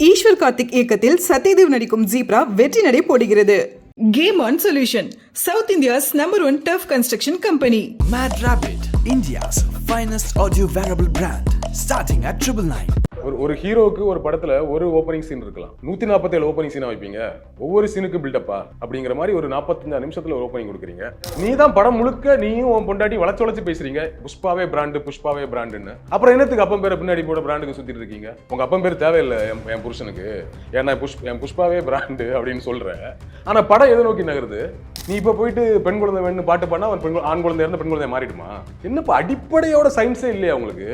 ஈஸ்வர் கார்த்திக் இயக்கத்தில் சத்யதேவ் நடிக்கும் ஜீப்ரா வெற்றி நடை போடுகிறது. Game on solution, south India's #1 tough construction company. Mad Rabbit, India's finest audio wearable brand, starting at 999. ஒரு ஹீரோவுக்கு ஒரு படத்துல ஒரு ஓப்பனிங் சீன் இருக்கலாம், 147 ஓப்பனிங் சீனா வைப்பீங்க. ஒவ்வொரு சீனுக்கு பில்டப்பா அப்படிங்கிற மாதிரி ஒரு 45 நிமிஷத்துல ஒரு ஓப்பனிங் கொடுக்குறீங்க. நீ தான் படம் முழுக்க நீயும் உன் பொண்டாட்டி வளச்சு பேசுறீங்க, புஷ்பாவே பிராண்டு புஷ்பாவே பிராண்டுன்னு. அப்புறம் என்னத்துக்கு அப்பம் பேரை பின்னாடி போட பிராண்டுக்கு சுத்திட்டு இருக்கீங்க? உங்க அப்பம் பேர் தேவையில்லை என் புருஷனுக்கு, ஏன்னா என் புஷ்பாவே பிராண்டு அப்படின்னு சொல்ற. ஆனா படம் எதை நோக்கி நகருது? நீ இப்ப போயிட்டு பெண் குழந்தை வேணும்னு பாட்டு பண்ணா அவன் ஆண் குழந்தை இருந்து பெண் குழந்தை மாறிடுமா? என்னப்பா அடிப்படையோட சயின்ஸே இல்லையா உங்களுக்கு?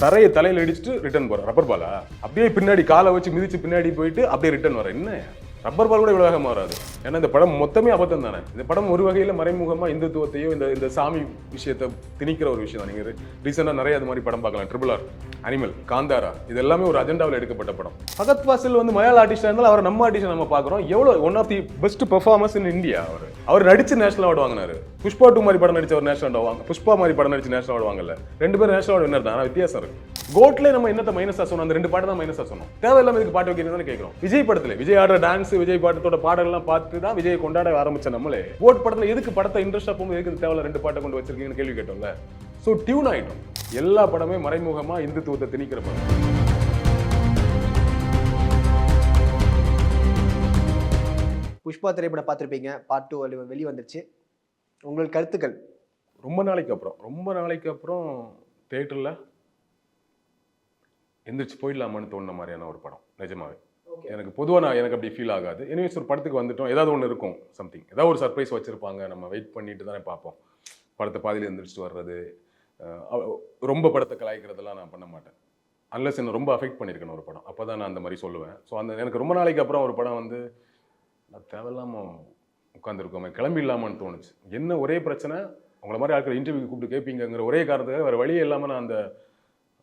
தரையை தலையில் அடிச்சுட்டு ரிட்டர்ன் போற ரப்பர் பாலா? அப்படியே பின்னாடி காலை வச்சு மிதிச்சு பின்னாடி போயிட்டு அப்படியே ரிட்டர்ன் வர. என்ன ரப்பர் பால் கூட இவ்வளவு வேகமா வராது. ஏன்னா இந்த படம் மொத்தமே அபத்தம் தானே. இந்த படம் ஒரு வகையில மறைமுகமா இந்துத்துவத்தையும் இந்த சாமி விஷயத்தை திணிக்கிற ஒரு விஷயம் தான். நீங்க ரீசெண்டா நிறைய அது மாதிரி படம் பார்க்கலாம். RRR, அனிமல், காந்தாரா, இது எல்லாமே ஒரு அஜெண்டாவில் எடுக்கப்பட்ட படம். பகத் ஃபாசில் வந்து மலையாள ஆர்டிஸ்டா இருந்தாலும் அவர் நம்ம ஆர்டிஸ்ட் நம்ம பார்க்குறோம். எவ்வளவு one of the best performance in India. அவர் நடிச்சு நேஷனல் அவார்டு வாங்கினாரு. புஷ்பா 2 மாதிரி படம் நடிச்சு அவர் நேஷனல் அவார்டு வாங்க, புஷ்பா மாதிரி படம் நடிச்சு நேஷனல் அவார்டு வாங்கல. 2 பேரும் நேஷனல் அவார்டு வின்னர் தான். ஆனால் வித்தியாசம் இருக்கு. கோட்ல நம்ம என்னத்தை மைனஸா சொன்னோம்? அந்த 2 பாட்டு தான் மைனஸா சொன்னோம். தேவையில்லாம இதுக்கு பாட்டு வைக்கிறதுன்னு கேட்கிறோம். விஜய் படத்துல விஜய் ஆடுற டான்ஸ், விஜய் பாட்டத்தோட பாடல்கள்லாம் பார்த்து தான் விஜய் கொண்டாட ஆரம்பிச்ச நம்மளே கோட் படத்துல எதுக்கு படத்தை இன்ட்ரெஸ்டா போகும்போது எதுக்கு தேவையில்ல 2 பாட்டை கொண்டு வச்சிருக்கீங்கன்னு கேள்வி கேட்டோம்ல. ஸோ டியூன் ஆயிட்டோம். எல்லா படமே மறைமுகமா இந்துத்துவத்தை திணிக்கிற படம். புஷ்பா திரைப்படம் பார்த்துருப்பீங்க, பார்ட் 2 வெளியே வந்துருச்சு. உங்கள் கருத்துக்கள்? ரொம்ப நாளைக்கு அப்புறம் தியேட்டர்ல எந்திரிச்சு போயிடலாமான்னு தோணுன மாதிரியான ஒரு படம். நிஜமாவே எனக்கு பொதுவாக எனக்கு அப்படி ஃபீல் ஆகாது. எனிவேஸ் ஒரு படத்துக்கு வந்துட்டோம், ஏதாவது ஒன்று இருக்கும், சம்திங், ஏதாவது ஒரு சர்ப்ரைஸ் வச்சிருப்பாங்க. நம்ம வெயிட் பண்ணிட்டு தானே பார்ப்போம். படத்தை பாதியில் எந்திரிச்சிட்டு வர்றது, ரொம்ப படத்தை கலாய்க்கிறதெல்லாம் நான் பண்ண மாட்டேன். அன்லஸ் என்ன ரொம்ப அஃபெக்ட் பண்ணியிருக்கணும் ஒரு படம், அப்போ தான் நான் அந்த மாதிரி சொல்லுவேன். ஸோ எனக்கு ரொம்ப நாளைக்கு அப்புறம் ஒரு படம் வந்து நான் தேவையில்லாமல் உட்காந்துருக்கோமே, கிளம்பி இல்லாமன்னு தோணுச்சு. என்ன ஒரே பிரச்சனை, உங்களை மாதிரி ஆட்கள் இன்டர்வியூ கூப்பிட்டு கேட்பீங்கிற ஒரே காரணத்துக்காக வேறு வழியே இல்லாமல் நான் அந்த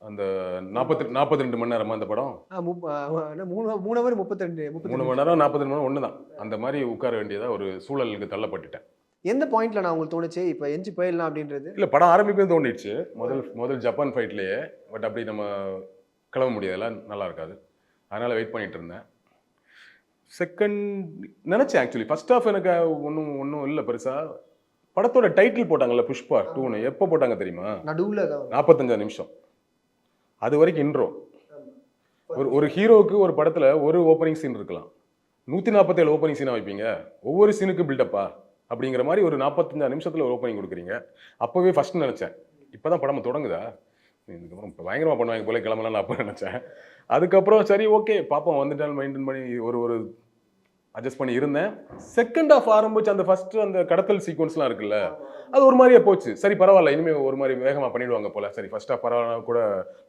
42 மணி நேரமா அந்த படம் 3 ஹவர் 32 மணி நேரம் 42 மணி நேரம் ஒன்று தான். அந்த மாதிரி உட்கார வேண்டியதாக ஒரு சூழலுக்கு தள்ளப்பட்டுட்டேன். எந்த பாயிண்ட்ல நான் உங்களுக்கு தோணுச்சு இப்போ எஞ்சி போயிடலாம் அப்படின்றது? இல்லை, படம் ஆரம்பிக்கும் தோணிடுச்சு முதல் ஜப்பான் ஃபைட்லேயே. பட் அப்படி நம்ம கிளம்ப முடியாதுலாம், நல்லா இருக்காது. அதனால் வெயிட் பண்ணிட்டு இருந்தேன். செகண்ட் நினச்சேன் ஆக்சுவலி. ஃபர்ஸ்ட் ஹாஃப் எனக்கு ஒன்றும் இல்லை பெருசாக. படத்தோட டைட்டில் போட்டாங்கல்ல புஷ்பா 2ன்னு, எப்போ போட்டாங்க தெரியுமா? நடுவில் 45 நிமிஷம். அது வரைக்கும் இன்ட்ரோ. ஒரு ஹீரோவுக்கு ஒரு படத்துல ஒரு ஓப்பனிங் சீன் இருக்கலாம், 147 ஓப்பனிங் சீனா வைப்பீங்க. ஒவ்வொரு சீனுக்கு பில்டப்பா அப்படிங்கிற மாதிரி ஒரு 45 நிமிஷத்துல ஒரு ஓப்பனிங் கொடுக்குறீங்க. அப்பவே ஃபர்ஸ்ட் நினைச்சேன், இப்பதான் படம் தொடங்குதா, இதுக்கப்புறம் பயங்கரமா பண்ணுவாங்க போல, கிளம்பலாம் அப்ப நினைச்சேன். அதுக்கப்புறம் சரி ஓகே பாப்போம், வந்துட்டாலும் மெயின்டைன் பண்ணி ஒரு அட்ஜஸ்ட் பண்ணி இருந்தேன். செகண்ட் ஹாஃப் ஆரம்பிச்சு அந்த ஃபர்ஸ்ட் அந்த கடத்தல் சீக்வன்ஸ்லாம் இருக்குல்ல, அது ஒரு மாதிரியே போச்சு. சரி பரவாயில்ல, இனிமேல் ஒரு மாதிரி வேகமாக பண்ணிடுவாங்க போல. சரி ஃபர்ஸ்ட் ஹாஃப் பரவாயில்ல கூட,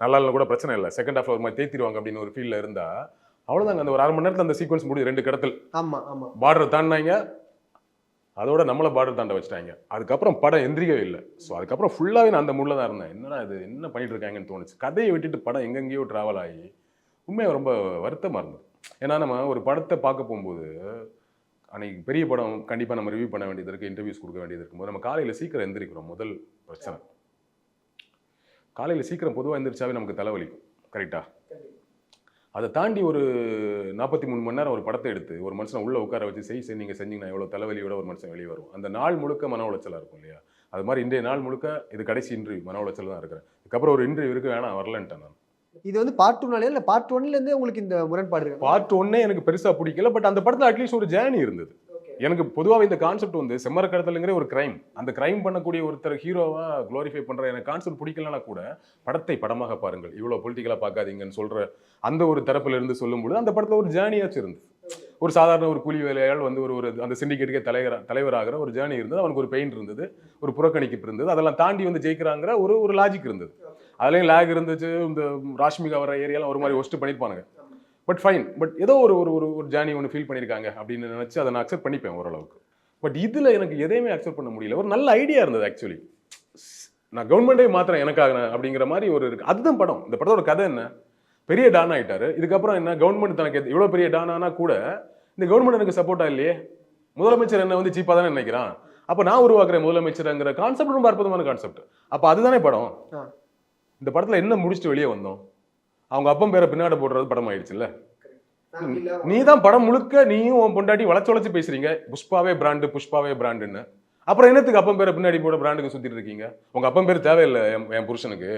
நல்லா இல்லை கூட பிரச்சனை இல்லை, செகண்ட் ஹாஃப்ல ஒரு மாதிரி தேத்திடுவாங்க அப்படின்னு ஒரு ஃபீல்ல இருந்தா அவ்வளோதாங்க. அந்த ஒரு 1/2 மணி நேரத்தில் அந்த சீக்வன்ஸ் முடியும். 2 கடத்தல், பார்டர் தாண்டினாங்க, அதோட நம்மளை பார்டர் தாண்ட வச்சுட்டாங்க. அதுக்கப்புறம் படம் எந்திரிக்கவே இல்லை. ஸோ அதுக்கப்புறம் ஃபுல்லாகவே நான் அந்த மூடில் தான் இருந்தேன். என்னடா இது என்ன பண்ணிட்டு இருக்காங்கன்னு தோணுச்சு. கதையை விட்டுட்டு படம் எங்கெங்கேயோ ட்ராவல் ஆகி உண்மையாக ரொம்ப வருத்தமாக இருந்தது. ஏன்னா நம்ம ஒரு படத்தை பார்க்க போகும்போது, அன்னைக்கு பெரிய படம் கண்டிப்பாக நம்ம ரிவ்யூ பண்ண வேண்டியது இருக்குது, இன்டர்வியூஸ் கொடுக்க வேண்டியது இருக்கும்போது நம்ம காலையில் சீக்கிரம் எந்திரிக்கிறோம். முதல் பிரச்சனை, காலையில் சீக்கிரம் பொதுவாக எந்திரிச்சாவே நமக்கு தலைவலிக்கும், கரெக்டாக? அதை தாண்டி ஒரு 43 மணி நேரம் ஒரு படத்தை எடுத்து ஒரு மனுஷனை உள்ளே உட்கார வச்சு செய் நீங்கள் செஞ்சீங்கன்னா எவ்வளோ தலைவலியோட ஒரு மனுஷன் வெளியே வரும். அந்த நாள் முழுக்க மன உளைச்சலாக இருக்கும் இல்லையா? அது மாதிரி இன்றைய நாள் முழுக்க இது கடைசி இன்டர்வியூ, மன உளைச்சல் தான் இருக்கிறேன். இதுக்கப்புறம் ஒரு இன்டர்வியூ இருக்கு, வேணாம் வரலன்ட்டேன் நான். இது வந்து பார்ட் 2 இல்லை பார்ட் 1லேருந்தே உங்களுக்கு இந்த முரண்பாடு இருக்கு? பார்ட் 1 எனக்கு பெருசாக பிடிக்கல. பட் அந்த படத்தில் அட்லீஸ்ட் ஒரு ஜேர்னி இருந்தது. எனக்கு பொதுவாக இந்த கான்செப்ட் வந்து செம்மர கடத்தலுங்கிற ஒரு கிரைம், அந்த கிரைம் பண்ணக்கூடிய ஒருத்தர் ஹீரோவா குளோரிஃபை பண்ற எனக்கு கான்செப்ட் பிடிக்கலன்னா கூட, படத்தை படமாக பாருங்கள், இவ்வளோ பொலிட்டிக்கலா பார்க்காதீங்கன்னு சொல்ற அந்த ஒரு தரப்புல இருந்து சொல்லும்போது அந்த படத்துல ஒரு ஜேர்னியாச்சும் இருந்தது. ஒரு சாதாரண ஒரு கூலி வேலையால் வந்து ஒரு அந்த சிண்டிகேட்டுக்கே தலைவராகிற ஒரு ஜேர்னி இருந்தது. அவனுக்கு ஒரு பெயின் இருந்தது, ஒரு புறக்கணிப்பு இருந்தது. அதெல்லாம் தாண்டி வந்து ஜெயிக்கிறாங்கிற ஒரு லாஜிக் இருந்தது. அதுலேயும் லேக் இருந்துச்சு. இந்த ராஷ்மிகா வர ஏரியாலாம் ஒரு மாதிரி ஒஸ்ட் பண்ணியிருப்பானுங்க. பட் ஃபைன், பட் ஏதோ ஒரு ஜேர்னி ஒன்று ஃபீல் பண்ணியிருக்காங்க அப்படின்னு நினச்சி அதை நான் அக்செப்ட் பண்ணிப்பேன் ஓரளவுக்கு. பட் இதில் எனக்கு எதையுமே அக்செப்ட் பண்ண முடியல. ஒரு நல்ல ஐடியா இருந்தது ஆக்சுவலி, நான் கவர்மெண்ட்டே மாத்திரம் எனக்காக அப்படிங்கிற மாதிரி ஒரு இருக்கு. அதுதான் படம். இந்த படத்தோட கதை என்ன, பெரிய டான் ஆகிட்டாரு. இதுக்கப்புறம் என்ன, கவர்மெண்ட் தனக்கு இவ்வளோ பெரிய டான் ஆனால் கூட இந்த கவர்மெண்ட் எனக்கு சப்போர்ட்டாக இல்லையே, முதலமைச்சர் என்ன வந்து சீப்பாக தானே நினைக்கிறான், அப்போ நான் உருவாக்குறேன் முதலமைச்சருங்கிற கான்செப்ட் ரொம்ப அற்புதமான கான்செப்ட். அப்போ அதுதானே படம். இந்த படத்தில் என்ன முடிச்சுட்டு வெளியே வந்தோம், அவங்க அப்பன் பேரை பின்னாடி போடுறது படம் ஆயிடுச்சுல்ல. நீ தான் படம் முழுக்க நீயும் உன் பொண்டாட்டி வளைச்சு பேசுறீங்க, புஷ்பாவே பிராண்டு புஷ்பாவே பிராண்டுன்னு. அப்புறம் என்னத்துக்கு அப்பன் பேரை பின்னாடி போட பிராண்டுக்கு சுத்திட்டு இருக்கீங்க? உங்க அப்பன் பேர் தேவையில்லை என் புருஷனுக்கு,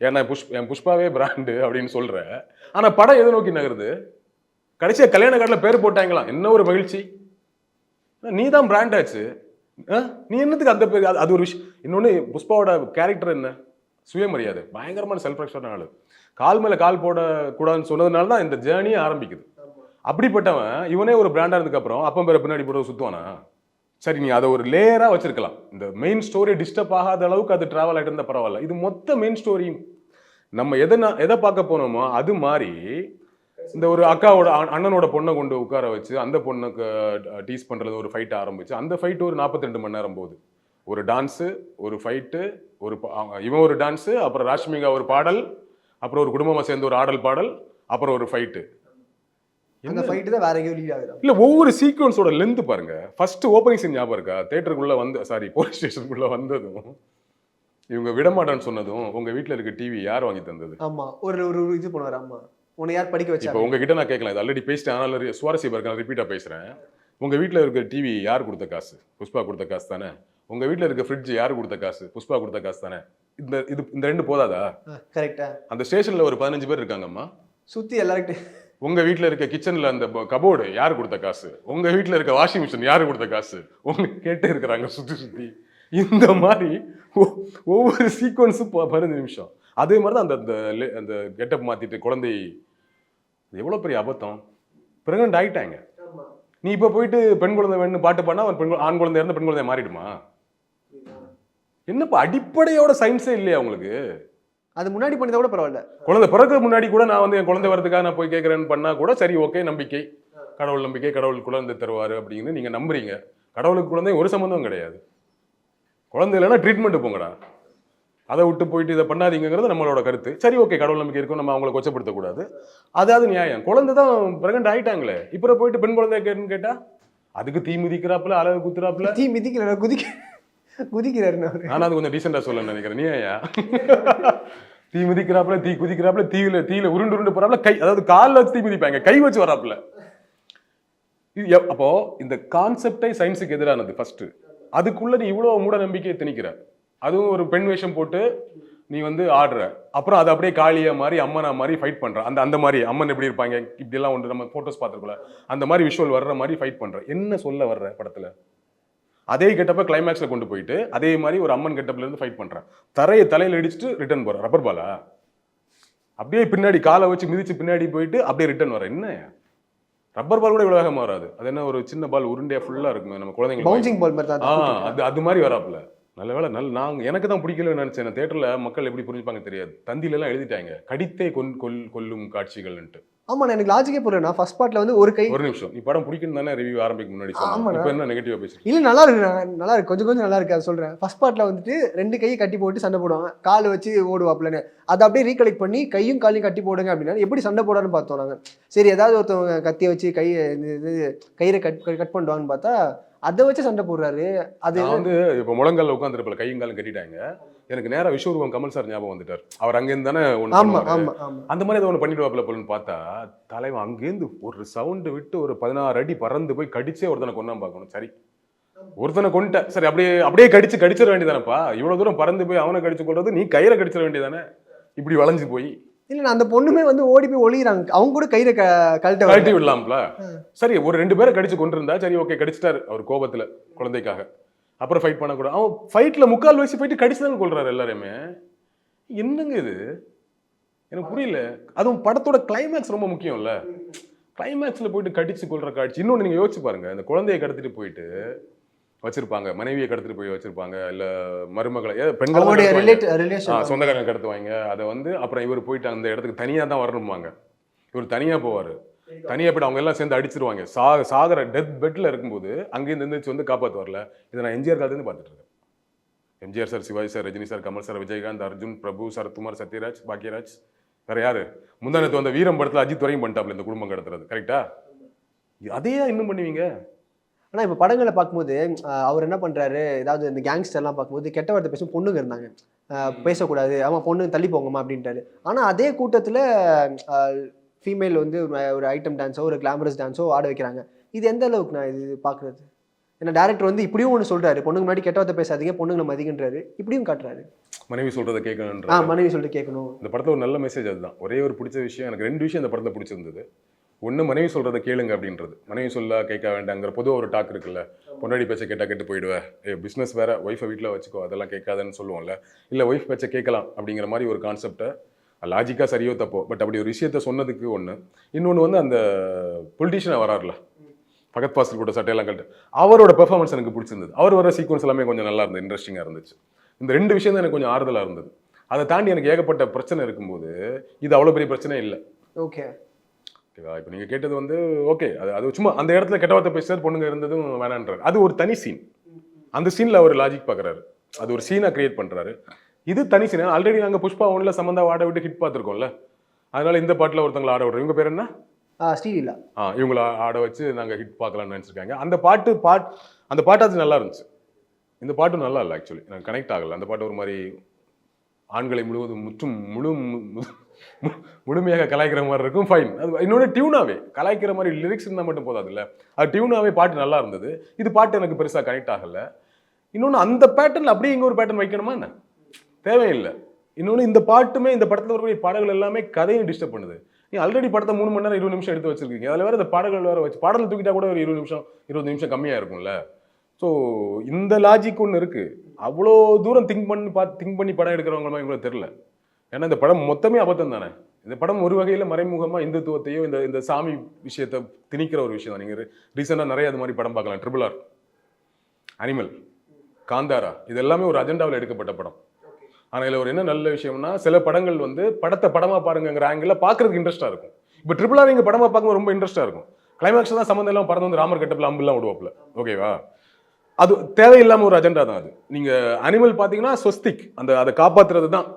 ஏன்னா என் புஷ்பாவே பிராண்டு அப்படின்னு சொல்ற. ஆனா படம் எதை நோக்கி நகருது? கடைசியா கல்யாண கார்டுல பேர் போட்டாங்களாம், என்ன ஒரு மகிழ்ச்சி. நீ தான் பிராண்ட் ஆச்சு. நீ என்னத்துக்கு அந்த பேர்? அது ஒரு விஷயம். இன்னொன்னு, புஷ்பாவோட கேரக்டர் என்ன? சுயமரியாதை, பயங்கரமான செல்ஃப் ரெஸ்பெக்டான ஆளு. கால் மேல கால் போட கூடாதுன்னு சொன்னதுனால தான் இந்த ஜேர்னியே ஆரம்பிக்குது. அப்படிப்பட்டவன் இவனே ஒரு பிராண்டா இருந்ததுக்கு அப்புறம் அப்பன் பேரை பின்னாடி போட சுத்துவானா? சரி, நீ அதை ஒரு லேயரா வச்சிருக்கலாம். இந்த மெயின் ஸ்டோரி டிஸ்டர்ப் ஆகாத அளவுக்கு அது டிராவல் ஆகிட்டு இருந்தா பரவாயில்ல. இது மொத்த மெயின் ஸ்டோரி நம்ம எதை பார்க்க போனோமோ அது மாதிரி இந்த ஒரு அக்காவோட அண்ணனோட பொண்ணை கொண்டு உட்கார வச்சு அந்த பொண்ணுக்கு டீஸ் பண்றது ஒரு ஃபைட் ஆரம்பிச்சு, அந்த ஃபைட் ஒரு 42 மணி நேரம் போகுது. ஒரு டான்ஸு, ஒரு ஃபைட்டு, இவன் ஒரு டான்ஸு, அப்புறம் ராஷ்மிகா ஒரு பாடல், அப்புறம் ஒரு குடும்பமா சேர்ந்து ஒரு ஆடல் பாடல், அப்புறம் ஒரு ஃபைட்டு. அந்த ஃபைட் தான் வேற எங்கேயும் லீட் ஆகுது. இல்ல, ஒவ்வொரு சீக்வன்ஸோட லென்த் பாருங்க. ஃபர்ஸ்ட் ஓப்பனிங் சீன் ஞாபகம் இருக்கா? தியேட்டருக்குள்ள போலீஸ் ஸ்டேஷனுக்குள்ள வந்ததும் இவங்க விடமாட்டான்னு சொன்னதும், உங்க வீட்டுல இருக்க டிவி யார் வாங்கி தந்தது? ஆமா, ஒரு ஒரு இது பண்ணுவார். ஆமா, உன்னை யார் படிக்க வச்சா? இப்போ உங்ககிட்ட நான் கேட்கலாம், இது ஆல்ரெடி பேசிட்டேன், ஆனாலும் சுவாரஸ்யம் இருக்கு, நான் ரிப்பீட்டா பேசுறேன். உங்க வீட்டுல இருக்க டிவி யார் கொடுத்த காசு? புஷ்பா கொடுத்த காசு தானே. உங்க வீட்டுல இருக்க ஃப்ரிட்ஜ் யார் கொடுத்த காசு? புஷ்பா கொடுத்த காசு தானே. இந்த ரெண்டு போதாதா? கரெக்டா. அந்த ஸ்டேஷன்ல ஒரு 15 பேர் இருக்காங்கம்மா, சுத்தி எல்லாருக்கிட்ட. உங்க வீட்டுல இருக்க கிச்சன்ல அந்த கபோர்டு யார் கொடுத்த காசு? உங்க வீட்டுல இருக்க வாஷிங் மிஷின் யாரு கொடுத்த காசு? உங்க கேட்டே இருக்கிறாங்க சுத்தி. இந்த மாதிரி ஒவ்வொரு சீக்வன்ஸும் 15 நிமிஷம். அதே மாதிரி தான் அந்த கெட்டப் மாத்திட்டு குழந்தை, எவ்வளவு பெரிய அபத்தம். பிரெக்னன்ட் ஆயிட்டாங்க. நீ இப்ப போயிட்டு பெண் குழந்தை வேணும்னு பாட்டு பண்ணா அவன் ஆண் குழந்தை இருந்து பெண் குழந்தைய மாறிடுமா? என்னப்பா அடிப்படையோட சயின்ஸே இல்லையா உங்களுக்கு? அது முன்னாடி பண்ணதை கூட பரவாயில்ல. குழந்தை பிறகு முன்னாடி கூட நான் என் குழந்தை வரதுக்காக நான் போய் கேட்கறேன்னு பண்ணா கூட சரி, ஓகே, நம்பிக்கை, கடவுள் நம்பிக்கை, கடவுள் குழந்தை தருவாரு அப்படின்னு நீங்க நம்புறீங்க. கடவுளுக்கு குழந்தை ஒரு சம்பந்தம் கிடையாது. குழந்தை இல்லைன்னா ட்ரீட்மெண்ட் போங்கடா, அதை விட்டு போயிட்டு இதை பண்ணாதீங்கிறது நம்மளோட கருத்து. சரி, ஓகே, கடவுள் நம்பிக்கை இருக்கும், நம்ம அவங்களை கொச்சப்படுத்தக்கூடாது, அதாவது நியாயம். குழந்தை தான் பிரெக்னன்ட் ஆயிட்டாங்களே, இப்போ போயிட்டு பெண் குழந்தை கேட்டா அதுக்கு தீ மிதிக்கிறாப்புல, அளவு குத்துறாப்புல. தீ மிதிக்கல, குதிக்கிறாரு. நான் அது கொஞ்சம் டீசெண்டா சொல்ல நினைக்கிறேன். நீ ஐயா தீ மிதிக்கிறாப்புல, தீ குதிக்கிறாப்புல, தீயில உருண்டு போறாப்புல, அதாவது காலில் வச்சு தீ மிதிப்பாங்க, கை வச்சு வராப்புல. அப்போ இந்த கான்செப்டை சயின்ஸுக்கு எதிரானது ஃபர்ஸ்ட். அதுக்குள்ள நீ இவ்வளவு மூட நம்பிக்கையை திணிக்கிற. அதுவும் ஒரு பெண் வேஷம் போட்டு நீ ஆடுற, அப்புறம் அது அப்படியே காளியா மாதிரி அம்மனா மாதிரி ஃபைட் பண்ற. அந்த மாதிரி அம்மன் எப்படி இருப்பாங்க இப்படி எல்லாம் ஒன்று நம்ம போட்டோஸ் பார்த்துருக்கோம்ல, அந்த மாதிரி விஷுவல் வர்ற மாதிரி ஃபைட் பண்ற. என்ன சொல்ல வர்ற படத்துல? அதே கெட்டப்ப கிளைமேக்ஸ்ல கொண்டு போயிட்டு அதே மாதிரி ஒரு அம்மன் கெட்டப்ல இருந்து ஃபைட் பண்றேன். தலையில இடிச்சுட்டு ரிட்டர்ன் போற. ரப்பர் பாலா? அப்படியே பின்னாடி காலை வச்சு மிதிச்சு பின்னாடி போயிட்டு அப்படியே ரிட்டர்ன் வர. என்ன ரப்பர் பால் கூட இவ்வளவு வேகமா வராது. அது என்ன ஒரு சின்ன பால் உருண்டையா ஃபுல்லா இருக்குமே நம்ம குழந்தைங்க பவுன்சிங் பால் மாதிரி தான். அது மாதிரி வராப்புல. நல்ல வேலை எனக்கு தான் பிடிக்கலன்னு நினைச்சேன். தியேட்டர்ல மக்கள் எப்படி புரிஞ்சுப்பாங்க தெரியாது. தந்தியில எல்லாம் எழுதிட்டாங்க கடித்தே கொல்லும் காட்சிகள்ன்ட்டு. ஆமா, எனக்கு லாஜிக்கே புரியல. நான் ஃபர்ஸ்ட் பார்ட்ல ஒரு நிமிஷம், நீ படம் பிடிக்கும் தானே ரிவ்யூ ஆரம்பிக்க முன்னாடி சொன்னேன். இப்போ என்ன நெகட்டிவா பேசுறீங்க? இல்ல, நல்லா இருக்கு, கொஞ்சம் நல்லா இருக்கு. அதை சொல்றேன். ஃபர்ஸ்ட் பார்ட்ல 2 கையை கட்டி போட்டு சண்டை போடுவாங்க, கால் வச்சு ஓடுவாப்லன்னு. அதை அப்படியே ரீகலெக்ட் பண்ணி கையும் காலையும் கட்டி போடுங்க அப்படின்னா எப்படி சண்டை போடான்னு பார்த்தோம் நாங்க. சரி, ஏதாவது ஒருத்தவங்க கத்தியை வச்சு கயிறை கட் பண்ணுவாங்கன்னு பார்த்தா அதை வச்சு சண்டை போடுறாரு. அது இப்போ முழங்கால உட்காந்துருப்பல கையும் காலும் கட்டிட்டாங்க. எனக்கு நேரா விஸ்வரூபம் கமல் சார் ஞாபகம் வந்துட்டார். அவர் அங்கேருந்து தானே அந்த மாதிரி ஏதோ ஒன்று பண்ணிடுவாப்புல போலன்னு பார்த்தா தலைவன் அங்கேருந்து ஒரு சவுண்டு விட்டு ஒரு 16 அடி பறந்து போய் கடிச்சே ஒருத்தனை கொண்டாம பார்க்கணும். சரி, ஒருத்தனை கொண்ட சரி, அப்படியே கடிச்சிட வேண்டியதானப்பா. இவ்வளவு தூரம் பறந்து போய் அவனை கடிச்சு கொள்றது, நீ கயிறை கடிச்சிட வேண்டியதானே இப்படி வளைஞ்சு போய். இல்ல, அந்த பொண்ணுமே ஓடி போய் ஒளிறாங்க. அவங்க கூட கயிறை கழட்டி விடலாம்ல. சரி, ஒரு 2 பேரை கடிச்சு கொண்டு இருந்தா சரி, ஓகே, கடிச்சிட்டாரு அவர் கோபத்துல குழந்தைக்காக. அப்புறம் ஃபைட் பண்ணக்கூடாது. அவன் ஃபைட்ல 3/4 வயசு போயிட்டு கடிச்சுதான் கொள்றாரு எல்லாருமே. என்னங்க இது? எனக்கு புரியல. அதுவும் படத்தோட கிளைமேக்ஸ் ரொம்ப முக்கியம் இல்ல. கிளைமேக்ஸ்ல போயிட்டு கடிச்சு கொள்ற காட்சி. இன்னொன்னு நீங்க யோசிச்சு பாருங்க, இந்த குழந்தையை கடத்திட்டு போயிட்டு வச்சிருப்பாங்க, மனைவியை கடத்திட்டு போய் வச்சிருப்பாங்க, இல்ல மருமகளை சொந்தக்காரங்க கடத்துவாங்க. அதை அப்புறம் இவர் போயிட்டு அந்த இடத்துக்கு தனியா தான் வரணுமாங்க. இவர் தனியா போவாரு. தனியா போய்ட்டு அவங்க எல்லாம் சேர்ந்து அடிச்சிருவாங்க. சாகர டெத் பெட்ல இருக்கும்போது அங்கேருந்து எந்திரிச்சு காப்பாத்து வரல. இதை நான் எம்ஜிஆர் காலத்துலேருந்து பார்த்துட்டு இருக்கேன். MGR sir, Sivaji sir, Rajini sir, Kamal sir, Vijayakanth, Arjun, Prabhu, Sarathkumar, Sathyaraj, Bhagyaraj, வேற யாரு? முந்தானத்து வந்த வீரம் படத்துல அஜித் வரையும் பண்ணிட்டாப்ல இந்த குடும்பம் கடத்துறது. கரெக்டா? அதையே இன்னும் பண்ணுவீங்க. ஆனா இப்ப படங்களை பார்க்கும்போது அவர் என்ன பண்றாரு, ஏதாவது இந்த கேங்ஸ்டர்லாம் பார்க்கும்போது கெட்ட வார்த்தை பேசும் பொண்ணுங்க இருந்தாங்க. பேசக்கூடாது, ஆமாம் பொண்ணு தள்ளி போங்கம்மா அப்படின்ட்டாரு. ஆனால் அதே கூட்டத்தில் ஃபீமேல் வந்து ஒரு ஐட்டம் டான்ஸோ ஒரு கிளாமரஸ் டான்ஸோ ஆட வைக்கிறாங்க. இது எந்த அளவுக்கு நான் இது பார்க்குறது? ஏன்னா டேரக்டர் வந்து இப்படியும் ஒன்று சொல்கிறாரு, பொண்ணுங்க முன்னாடி கெட்ட வார்த்தை பேசாதீங்க, பொண்ணுங்களை மதிக்கின்றாரு, இப்படியும் காட்டுறாரு. மனைவி சொல்றதை கேட்கணுன்ற மனைவி சொல்லிட்டு கேட்கணும். இந்த படத்துல ஒரு நல்ல மெசேஜ் அதுதான். ஒரே ஒரு பிடிச்ச விஷயம், எனக்கு 2 விஷயம் இந்த படத்துல பிடிச்சிருந்தது. ஒன்று மனைவி சொல்றதை கேளுங்க அப்படின்றது. மனைவி சொல்ல கேட்க வேண்டாங்கிற பொதுவாக ஒரு டாக் இருக்குல்ல, பொண்டாடி பேச்சை கேட்டால் கேட்டு போயிடுவேன், பிஸ்னஸ் வேற, ஒய்ஃபை வீட்டில் வச்சுக்கோ, அதெல்லாம் கேட்காதன்னு சொல்லுவோம்ல. இல்லை ஒய்ஃப் பேச்சை கேட்கலாம் அப்படிங்கிற மாதிரி ஒரு கான்செப்டை லாஜிக்காக சரியோ தப்போ, பட் அப்படி ஒரு விஷயத்த சொன்னதுக்கு ஒன்று. இன்னொன்று வந்து அந்த பொலிட்டீஷியனாக வராருல, ஃபகத் ஃபாசில் கூட சட்டையெல்லாம் கட்டு, அவரோட பெர்ஃபார்மன்ஸ் எனக்கு பிடிச்சிருந்தது. அவர் வர சீக்வன்ஸ் எல்லாமே கொஞ்சம் நல்லா இருந்தது, இன்ட்ரெஸ்டிங்காக இருந்துச்சு. இந்த 2 விஷயம் தான் எனக்கு கொஞ்சம் ஆறுதலாக இருந்தது. அதை தாண்டி எனக்கு ஏகப்பட்ட பிரச்சனை இருக்கும்போது இது அவ்வளோ பெரிய பிரச்சனை இல்லை. ஓகே ஓகேவா? இப்போ நீங்கள் கேட்டது வந்து ஓகே, அது சும்மா அந்த இடத்துல கெட்ட வார்த்தை பேசுறது பொண்ணுங்க இருந்ததும் வேணான்றாரு. அது ஒரு தனி சீன். அந்த சீனில் அவர் லாஜிக் பார்க்குறாரு, அது ஒரு சீனாக கிரியேட் பண்ணுறாரு. இது தனி சீன். ஆல்ரெடி நாங்கள் புஷ்பா 1ல் சமந்தா ஆட விட்டு ஹிட் பார்த்துருக்கோம்ல, அதனால இந்த பாட்டில் ஒருத்தங்களை ஆட விடுறோம். இவங்க பேர் என்ன? ஸ்ரீலீலா. இவங்கள ஆட வச்சு நாங்கள் ஹிட் பார்க்கலாம்னு நினச்சிருக்காங்க. அந்த பாட்டு அது நல்லா இருந்துச்சு. இந்த பாட்டும் நல்லா இல்லை, ஆக்சுவலி எனக்கு கனெக்ட் ஆகலை. அந்த பாட்டு ஒரு மாதிரி ஆண்களை முழுவதும் முழுமையாக கலாய்க்கிற மாதிரி இருக்கும். ஃபைன். அது இன்னொன்று டியூனாவே கலாய்க்கிற மாதிரி லிரிக்ஸ் இருந்தால் மட்டும் போதாது இல்லை, அது டியூனாவே பாட்டு நல்லா இருந்தது. இது பாட்டு எனக்கு பெருசாக கனெக்ட் ஆகலை. இன்னொன்று அந்த பேட்டர்னில் அப்படியே இங்கே ஒரு பேட்டர்ன் வைக்கணுமா என்ன? தேவையில்லை. இன்னொன்று இந்த பாட்டுமே, இந்த படத்தில் வரக்கூடிய பாடல்கள் எல்லாமே கதையை டிஸ்டர்ப் பண்ணுது. நீ ஆல்ரெடி படத்தை 3 மணி நேரம் 20 நிமிஷம் எடுத்து வச்சிருக்கீங்க, அதில் வேறு இந்த பாடல்கள் வேறு வச்சு பாடல் தூக்கிட்டா கூட ஒரு 20 நிமிஷம் கம்மியாக இருக்கும்ல. ஸோ இந்த லாஜிக் ஒன்று இருக்குது. அவ்வளோ தூரம் திங்க் பண்ணி படம் எடுக்கிறவங்க மாதிரி இவ்வளோ தெரில. ஏன்னா இந்த படம் மொத்தமே அபத்தம் தானே. இந்த படம் ஒரு வகையில் மறைமுகமாக இந்துத்துவத்தையோ இந்த சாமி விஷயத்தை திணிக்கிற ஒரு விஷயம் தான். நீங்கள் ரீசெண்டாக நிறைய அது மாதிரி படம் பார்க்கலாம். RRR, அனிமல், காந்தாரா, இது எல்லாமே ஒரு அஜெண்டாவில் எடுக்கப்பட்ட படம். ஆனால் இதில் ஒரு என்ன நல்ல விஷயம்னா, சில படங்கள் வந்து படத்தை படமாக பாருங்கிற ஆங்கிளில் பார்க்குறதுக்கு இன்ட்ரெஸ்ட்டாக இருக்கும். இப்போ RRR இங்கே படமாக பார்க்கும்போது ரொம்ப இன்ட்ரெஸ்ட்டாக இருக்கும். கிளைமேக்ஸ் தான் சம்மந்தம் எல்லாம் பறந்து வந்து ராமர் கட்டப்பில் அம்புலாம் விடுவாப்புல. ஓகேவா? அது தேவையில்லாமல் ஒரு அஜெண்டா தான் அது. நீங்கள் அனிமல் பார்த்தீங்கன்னா ஸ்வஸ்திக், அதை காப்பாற்றுறது தான்.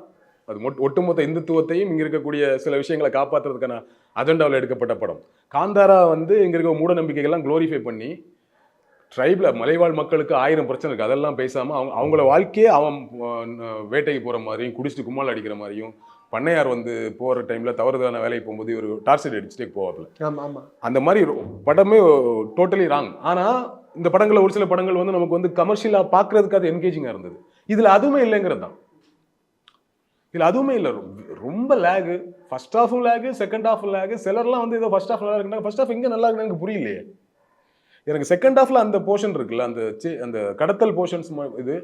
அது ஒட்டுமொத்த இந்துத்துவத்தையும் இங்கே இருக்கக்கூடிய சில விஷயங்களை காப்பாற்றுறதுக்கான அஜெண்டாவில் எடுக்கப்பட்ட படம். காந்தாரா வந்து இங்கே இருக்க மூட நம்பிக்கைகள்லாம் க்ளோரிஃபை பண்ணி ட்ரைபில் மலைவாழ் மக்களுக்கு 1000 பிரச்சனை இருக்குது, அதெல்லாம் பேசாமல் அவங்கள வாழ்க்கையே அவன் வேட்டைக்கு போகிற மாதிரியும் குடிச்சிட்டு கும்மால் அடிக்கிற மாதிரியும், பண்ணையார் வந்து போகிற டைமில் தவறுதான வேலைக்கு போகும்போது ஒரு டார்ச்சர் அடிச்சுட்டே போவாப்புல. அந்த மாதிரி படமே டோட்டலி ராங். ஆனால் இந்த படங்களில் ஒரு சில படங்கள் வந்து நமக்கு வந்து கமர்ஷியலாக பார்க்கறதுக்கு அது என்கேஜிங்காக இருந்தது. இதில் அதுவுமே இல்லைங்கிறது தான். இதில் அதுவுமே இல்லை, ரொம்ப லேகு. ஃபர்ஸ்ட் ஹாஃபும் லேகு, செகண்ட் ஹாஃபும் லேகு. சிலர்லாம் வந்து ஏதோ ஃபர்ஸ்ட் ஹாஃப் நல்லா இருக்குன்னா ஃபர்ஸ்ட் ஹாஃப் எங்கே நல்லா இருக்குன்னு எனக்கு புரியலையே. எனக்கு செகண்ட் ஹாஃபில் அந்த போர்ஷன் இருக்குல்ல, அந்த கடத்தல் போர்ஷன்ஸ் இது.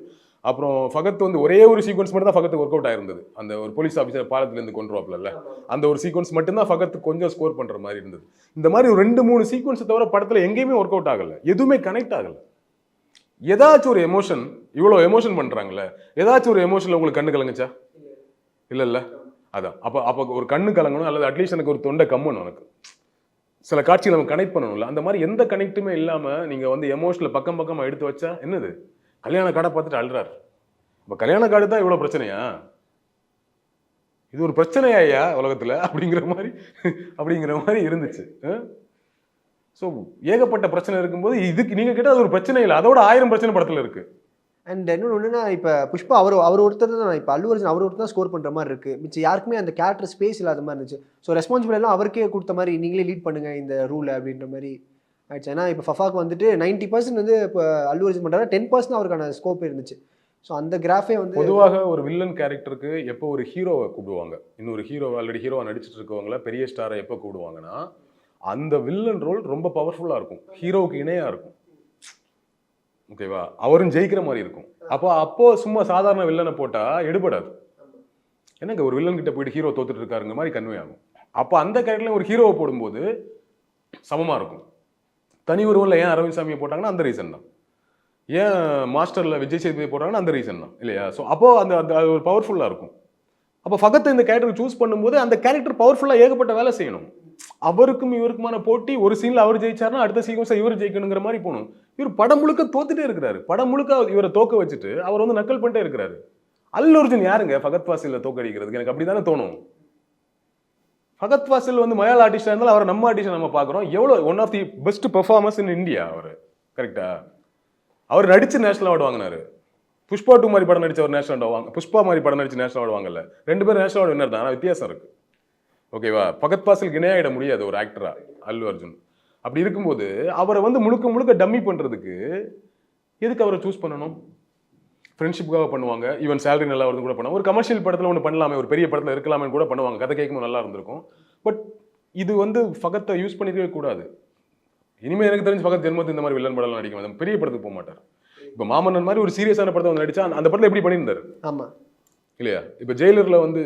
அப்புறம் ஃபகத் வந்து ஒரே ஒரு சீக்வன்ஸ் மட்டும் தான் ஃபகத்துக்கு ஒர்க் அவுட் ஆயிருந்தது. அந்த ஒரு போலீஸ் ஆஃபீஸர் பாலத்திலேருந்து கொண்டு வரப்பல, அந்த ஒரு சீக்வன்ஸ் மட்டும்தான் ஃபகத்து கொஞ்சம் ஸ்கோர் பண்ணுற மாதிரி இருந்தது. இந்த மாதிரி ஒரு 2-3 சீக்வன்ஸை தவிர படத்தில் எங்கேயுமே ஒர்க் அவுட் ஆகலை, எதுவுமே கனெக்ட் ஆகலை. ஏதாச்சும் ஒரு எமோஷன், இவ்வளோ எமோஷன் பண்ணுறாங்களே, ஏதாச்சும் ஒரு எமோஷனில் உங்களுக்கு கண்ணு கலங்குச்சா? இல்லை. அதான் அப்போ ஒரு கண்ணு கலங்கணும், அல்லது அட்லீஸ்ட் எனக்கு ஒரு தொண்டை கம்மணும். எனக்கு சில காட்சிகள் நம்ம கனெக்ட் பண்ணணும்ல, அந்த மாதிரி எந்த கனெக்ட்டுமே இல்லாமல் நீங்கள் வந்து எமோஷனில் பக்கமாக எடுத்து வச்சா என்னது? கல்யாண கார்டை பார்த்துட்டு அழுறாரு. இப்போ கல்யாண கார்டு தான் இவ்வளோ பிரச்சனையா? இது ஒரு பிரச்சனையா ஐயா உலகத்தில்? அப்படிங்கிற மாதிரி இருந்துச்சு. ஸோ ஏகப்பட்ட பிரச்சனை இருக்கும்போது இதுக்கு நீங்கள் கேட்டால் அது ஒரு பிரச்சனை இல்லை, அதோட 1000 பிரச்சனை படத்தில் இருக்குது. அண்ட் இன்னொன்று ஒன்றுனா, இப்போ புஷ்பா அவர் ஒருத்தர் தான், இப்போ அல்லு அர்ஜுன் அவர் ஒருத்தர் தான் ஸ்கோர் பண்ணுற மாதிரி இருக்குது. மிச்சம் யாருக்குமே அந்த கேரக்டர் ஸ்பேஸ் இல்லாத மாதிரி இருந்துச்சு. ஸோ ரெஸ்பான்சிபிள் எல்லாம் அவருக்கே கொடுத்த மாதிரி, நீங்களே லீட் பண்ணுங்கள் இந்த ரூலை அப்படின்ற மாதிரி ஆயிடுச்சு. ஏன்னா இப்போ ஃபஃபாக்கு வந்துட்டு 90% வந்து இப்போ அல்லு அர்ஜுன் பண்ணுறாரு, 10% அவருக்கான ஸ்கோப் இருந்துச்சு. ஸோ அந்த கிராஃபே வந்து பொதுவாக ஒரு வில்லன் கேரக்டருக்கு எப்போ ஒரு ஹீரோவை கூப்பிடுவாங்க, இன்னொரு ஹீரோவை ஆல்ரெடி ஹீரோவை நடிச்சிட்டு இருக்கவங்கள பெரிய ஸ்டாரை எப்போ கூப்பிடுவாங்கன்னா, அந்த வில்லன் ரோல் ரொம்ப பவர்ஃபுல்லாக இருக்கும், ஹீரோவுக்கு இணையாக இருக்கும். ஓகேவா? அவரும் ஜெயிக்கிற மாதிரி இருக்கும். அப்போ சும்மா சாதாரண வில்லனை போட்டால் எடுபடாது. எனக்கு ஒரு வில்லன் கிட்ட போயிட்டு ஹீரோ தோத்துட்டு இருக்காருங்க மாதிரி கன்வே ஆகும். அப்போ அந்த கேரக்டர்ல ஒரு ஹீரோவை போடும்போது சமமாக இருக்கும். தனி உருவம்ல ஏன் அரவிந்த் சாமியை போட்டாங்கன்னா அந்த ரீசன் தான். ஏன் மாஸ்டர்ல விஜய் சேதுபதி போட்டாங்கன்னா அந்த ரீசன் தான், இல்லையா? ஸோ அப்போ அந்த ஒரு பவர்ஃபுல்லாக இருக்கும். அப்போ ஃபகத்தை இந்த கேரக்டர் சூஸ் பண்ணும்போது அந்த கேரக்டர் பவர்ஃபுல்லாக ஏகப்பட்ட வேலை செய்யணும். அவருக்கும் இவருக்குமான போட்டி, ஒரு சீன்ல அவர் ஜெயிச்சாருன்னா அடுத்த சீக்வன்ஸை இவர் ஜெயிக்கணுங்கிற மாதிரி போகணும். இவர் படம் முழுக்க தோத்துட்டே இருக்கிறாரு. படம் முழுக்க இவரை தோக்க வச்சுட்டு அவர் வந்து நக்கல் பண்ணிட்டே இருக்கிறாரு. அல்லு அர்ஜுன் யாருங்க ஃபகத் ஃபாசில தோக்கடிக்கிறதுக்கு? எனக்கு அப்படிதானே தோணும். ஃபகத் ஃபாசில் வந்து மலையாள ஆர்டிஸ்டாக இருந்தாலும் அவர் நம்ம ஆர்டிஸ்ட் நம்ம பார்க்குறோம். எவ்வளோ one of the best performance in India அவர். கரெக்டா? அவர் நடிச்சு நேஷனல் அவார்டு வாங்கினாரு. புஷ்பா 2 மாதிரி படம் நடிச்ச ஒரு நேஷனல் அவார்டு வாங்க, புஷ்பா மாதிரி படம் நடிச்சு நேஷனல் அவார்டு வாங்கல. 2 பேரும் நேஷனல் அவார்டு வின்னர் தான், ஆனால் வித்தியாசம் இருக்கு. ஓகேவா? ஃபகத் ஃபாசிலுக்கு இணையாயிட முடியாது ஒரு ஆக்டரா அல்லு அர்ஜுன். அப்படி இருக்கும்போது அவரை வந்து முழுக்க முழுக்க டம்மி பண்றதுக்கு எதுக்கு அவரை சூஸ் பண்ணணும்? ஃப்ரெண்ட்ஷிப்புக்காக பண்ணுவாங்க, ஈவன் சேலரி நல்லா வருது கூட பண்ணுவாங்க. ஒரு கமர்ஷியல் படத்தில் ஒன்று பண்ணலாமே, ஒரு பெரிய படத்தில் இருக்கலாமே கூட பண்ணுவாங்க, கதை கேட்கும்போது நல்லா இருந்திருக்கும். பட் இது வந்து ஃபகத்தை யூஸ் பண்ணிக்கவே கூடாது. இனிமேல் எனக்கு தெரிஞ்சு ஃபகத் ஜென்மத்து இந்த மாதிரி வில்லன் படம் நடிக்க மாட்டார், பெரிய படத்துக்கு போக மாட்டார். இப்போ மாமன்னன் மாதிரி ஒரு சீரியஸான படத்தை வந்து நடிச்சா அந்த படத்தில் எப்படி பண்ணியிருந்தாரு? ஆமா இல்லையா? இப்போ ஜெயிலரில் வந்து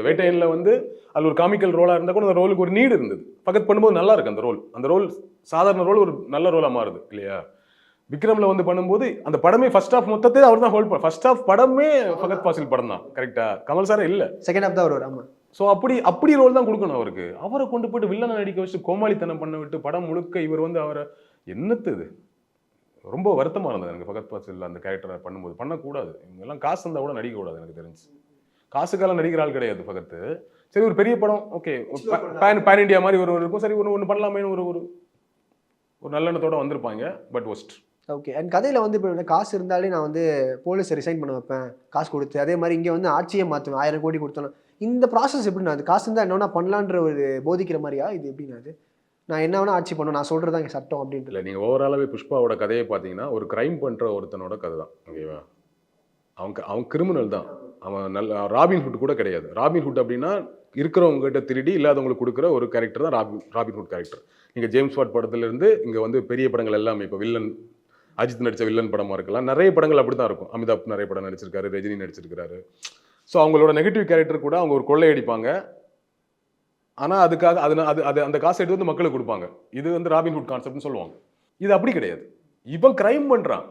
வேட்டையனில் வந்து அது ஒரு காமிக்கல் ரோலாக இருந்தால் கூட அந்த ரோலுக்கு ஒரு நீடு இருந்தது. ஃபகத் பண்ணும்போது நல்லா இருக்கு அந்த ரோல் சாதாரண ரோல் ஒரு நல்ல ரோலாக மாறுது இல்லையா? விக்ரம்ல வந்து பண்ணும்போது அந்த படமே ஃபர்ஸ்ட் ஹாஃப் மொத்தத்தை அவர் தான் ஹோல்ட் பண்ண, ஃபர்ஸ்ட் ஹாஃப் படமே ஃபகத் ஃபாசில் படம் தான், கரெக்டா? கமல் சாரே இல்லை, செகண்ட் ஹாஃப் தான் வருவார். ஆமா. ஸோ அப்படி ரோல் தான் கொடுக்கணும் அவருக்கு. அவரை கொண்டு போயிட்டு வில்லனை நடிக்க வச்சு கோமாளித்தனம் பண்ண விட்டு படம் முழுக்க இவர் வந்து அவரை என்னத்துது ரொம்ப வருத்தமாக இருந்தது எனக்கு. ஃபகத் ஃபாசில் அந்த கேரக்டரை பண்ணும்போது பண்ணக்கூடாது, இவங்கெல்லாம் காசு இருந்தால் கூட நடிக்கக்கூடாது. எனக்கு தெரிஞ்சு காசுக்கால நடிக்கிற ஆள் கிடையாது ஃபகத்து. சரி ஒரு பெரிய படம் ஓகே, பேன் இண்டியா மாதிரி ஒரு இருக்கும், சரி ஒன்று பண்ணலாமேன்னு ஒரு நல்லெண்ணத்தோட வந்திருப்பாங்க. But worst. ஓகே. அண்ட் கதையில் வந்து இப்போ காசு இருந்தாலே நான் வந்து போலீஸை ரிசைன் பண்ண வைப்பேன் காசு கொடுத்து, அதே மாதிரி இங்கே வந்து ஆட்சியை மாற்றுவேன் 1000 கோடி கொடுத்தோன்னா, இந்த ப்ராசஸ் எப்படின்னா அது காசு இருந்தால் என்ன பண்ணலான்ற ஒரு போதிக்கிற மாதிரியா இது? எப்படின்னா அது நான் என்ன வேணா ஆட்சி பண்ணும், நான் சொல்கிறது தான் இங்கே சட்டம் அப்படின்ட்டு இல்லை. நீங்கள் ஓவராலாகவே புஷ்பாவோட கதையை பார்த்தீங்கன்னா ஒரு கிரைம் பண்ணுற ஒருத்தனோட கதை தான். ஓகேவா? அவன் கிரிமினல் தான், அவன் நல்ல ராபின்ஹுட் கூட கிடையாது. ராபின்ஹுட் அப்படின்னா இருக்கிறவங்ககிட்ட திருடி இல்லாதவங்களுக்கு கொடுக்குற ஒரு கேரக்டர் தான் ராபின்ஹுட் கேரக்டர். நீங்கள் ஜேம்ஸ் வாட் படத்துலேருந்து இங்கே வந்து பெரிய படங்கள் எல்லாமே, இப்போ வில்லன் அஜித் நடித்த வில்லன் படமாக இருக்கலாம், நிறைய படங்கள் அப்படி தான் இருக்கும். அமிதாப் நிறைய படம் நடிச்சிருக்காரு, ரஜினி நடிச்சிருக்காரு. ஸோ அவங்களோட நெகட்டிவ் கேரக்டர் கூட அவங்க ஒரு கொள்ளையடிப்பாங்க, ஆனால் அதுக்காக அந்த காசை எடுத்து வந்து மக்களுக்கு கொடுப்பாங்க. இது வந்து ராபின்ஹுட் கான்செப்ட்னு சொல்லுவாங்க. இது அப்படி கிடையாது. இவன் கிரைம் பண்ணுறான்.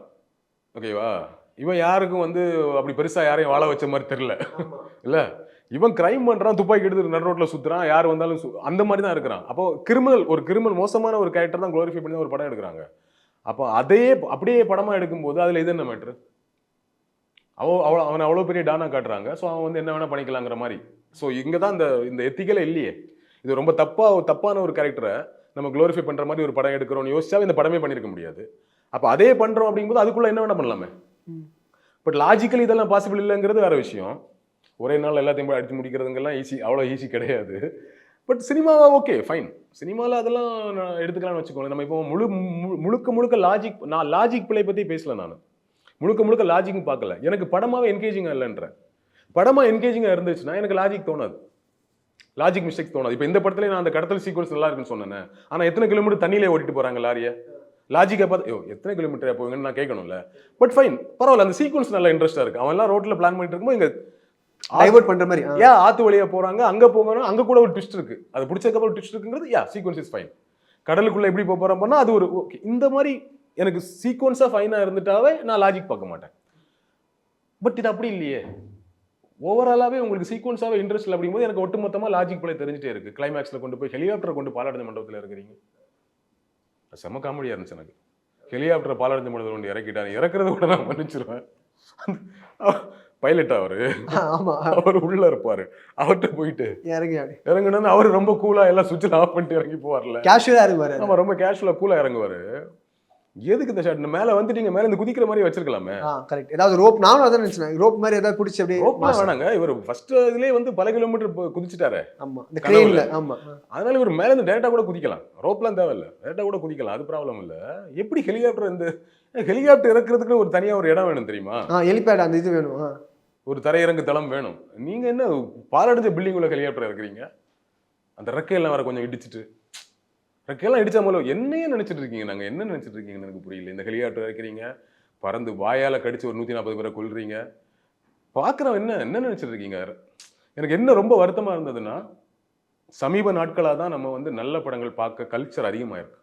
ஓகேவா? இவன் யாருக்கும் வந்து அப்படி பெருசாக யாரையும் வாழ வச்ச மாதிரி தெரியல இல்லை. இவன் கிரைம் பண்ணுறான், துப்பாக்கி எடுத்து நடு ரோட்டில் சுற்றுறான், யார் வந்தாலும் அந்த மாதிரி தான் இருக்கிறான். அப்போ கிரிமினல் மோசமான ஒரு கேரக்டர் தான் குளோரிஃபை பண்ணி தான் ஒரு படம் எடுக்கிறாங்க. அப்போ அப்படியே படமாக எடுக்கும்போது அதில் இது என்ன மேட்ரு? அவனை அவ்வளோ பெரிய டானா காட்டுறாங்க. ஸோ அவன் வந்து என்ன வேணால் பண்ணிக்கலாங்கிற மாதிரி. ஸோ இங்கே தான் இந்த எத்திக்கலே இல்லையே. இது ரொம்ப தப்பான ஒரு கேரக்டரை நம்ம குளோரிஃபை பண்ணுற மாதிரி ஒரு படம் எடுக்கிறோம்னு யோசிச்சா இந்த படமே பண்ணியிருக்க முடியாது. அப்போ அதே பண்ணுறோம் அப்படிங்கும்போது அதுக்குள்ளே என்ன வேணால் பண்ணலாமே. பட் லாஜிக்கலி இதெல்லாம் பாசிபிள் இல்லைங்கிறது வேற விஷயம். ஒரே நாள் எல்லாத்தையும் போய் அடித்து முடிக்கிறதுங்கெல்லாம் அவ்வளோ ஈஸி கிடையாது. பட் சினிமாவா ஓகே ஃபைன், சினிமாவில் அதெல்லாம் நான் எடுத்துக்கலாம்னு வச்சுக்கோங்க. நம்ம இப்போ முழுக்க லாஜிக் பிள்ளை பற்றி பேசல. நான் முழுக்க லாஜிக்கும் பார்க்கல. எனக்கு படமாவே என்கேஜிங்காக இல்லைன்றேன். படமாக என்கேஜிங்காக இருந்துச்சுன்னா எனக்கு லாஜிக் தோணாது, லாஜிக் மிஸ்டேக் தோணாது. இப்போ இந்த படத்துல நான் அந்த கடத்தல் சீக்வன்ஸ் நல்லா இருக்குன்னு சொன்னேன், ஆனால் எத்தனை கிலோமீட்டர் தண்ணியிலே ஓட்டிட்டு போகிறாங்க லாரியை, லாஜிக்கை பார்த்து எத்தனை கிலோமீட்டர் போவீங்கன்னு நான் கேட்கணும்ல. பட் ஃபைன் பரவாயில்ல, அந்த சீக்வன்ஸ் நல்லா இன்ட்ரெஸ்ட்டாக இருக்குது. அவன் எல்லாம் ரோட்டில் பிளான் பண்ணிட்டு இருக்கும்போது இங்கே டைவர்ட் பண்ற மாதிரி ஏன் ஆத்து வழியா போறாங்க, அங்க போகணும், அங்க கூட ஒரு ட்விஸ்ட் இருக்கு, அது பிடிச்சதுக்கு ஒரு ட்விஸ்ட் இருக்குங்கிறது சீக்வன்ஸ் இஸ் ஃபைன். கடலுக்குள்ள எப்படி போறோம் பண்ணா அது ஒரு ஓகே. இந்த மாதிரி எனக்கு சீக்வன்ஸா ஃபைனா இருந்துட்டாவே நான் லாஜிக் பார்க்க மாட்டேன். பட் இது அப்படி இல்லையே. ஓவராலாவே உங்களுக்கு சீக்வன்ஸாவே இன்ட்ரெஸ்ட் இல்லை அப்படிங்கும்போது எனக்கு ஒட்டுமொத்தமா லாஜிக் பிள்ளை தெரிஞ்சுட்டே இருக்கு. கிளைமேக்ஸ்ல கொண்டு போய் ஹெலிகாப்டரை கொண்டு பாலாடஞ்ச மண்டபத்தில் இருக்கிறீங்க, செம்ம காமெடியா இருந்துச்சு எனக்கு. ஹெலிகாப்டரை பாலாடஞ்ச மண்டபத்தில் கொண்டு இறக்கிட்டாங்க, இறக்குறத கூட நான் மன்னிச்சிருவேன். பைலட் அவர் உள்ள இருப்பாரு, அவர்கிட்ட போயிட்டு இறங்குனா அவரு ரொம்ப கூலா எல்லாம் சுவிட்ச் ஆஃப் பண்ணிட்டு இறங்கி போவார்ல, கேஷுவலா இறங்குவாரு. ஆமா ரொம்ப கேஷுவலா கூலா இறங்குவாரு. எதுக்கு இந்த ஷாட் மேல வந்துட்டீங்க, மேல இருந்து குதிக்கிற மாதிரி வச்சிருக்கலாமே. கரெக்ட். ஏதாவது ரோப், நானும் அதான் நினைச்சேன், ரோப் மாதிரி ஏதாவது பிடிச்சி அப்படியே. ரோப்லாம் வேணாங்க, இவர் ஃபர்ஸ்ட் இதுலயே வந்து பல கிலோமீட்டர் குதிச்சிட்டாரு. ஆமா இந்த கிரேன்ல. ஆமா அதனால இவர் மேல இருந்து டேரக்டா கூட குதிக்கலாம், ரோப்லாம் தேவையில்ல, டேரக்டா கூட குதிக்கலாம், அது ப்ராப்ளம் இல்ல. எப்படி ஹெலிகாப்டர் இந்த ஹெலிகாப்டர் இறக்குறதுக்கு ஒரு தனியா ஒரு இடம் வேணும் தெரியுமா? ஹெலிபேட் அந்த இது வேணும், ஒரு தரையிறங்கு தளம் வேணும். நீங்க என்ன பாலடைஞ்ச பில்டிங் உள்ள ஹெலிகாப்டர் இருக்கிறீங்க? அந்த ரெக்கையெல்லாம் வர கொஞ்சம் இடிச்சிட்டு, ரெக்கையெல்லாம் இடிச்சா மூலம் என்னையே நினைச்சிட்டு இருக்கீங்க, நாங்க என்ன நினைச்சிட்டு இருக்கீங்கன்னு எனக்கு புரியல. இந்த ஹெலிகாப்டர் இறக்கிறீங்க, பறந்து வாயால கடிச்சு ஒரு 140 பேரை கொல்றீங்க, பார்க்குறோம் என்ன நினைச்சிட்டு இருக்கீங்க. எனக்கு என்ன ரொம்ப வருத்தமா இருந்ததுன்னா, சமீப நாட்களாக தான் நம்ம வந்து நல்ல படங்கள் பார்க்க கல்ச்சர் அதிகமாக இருக்கு.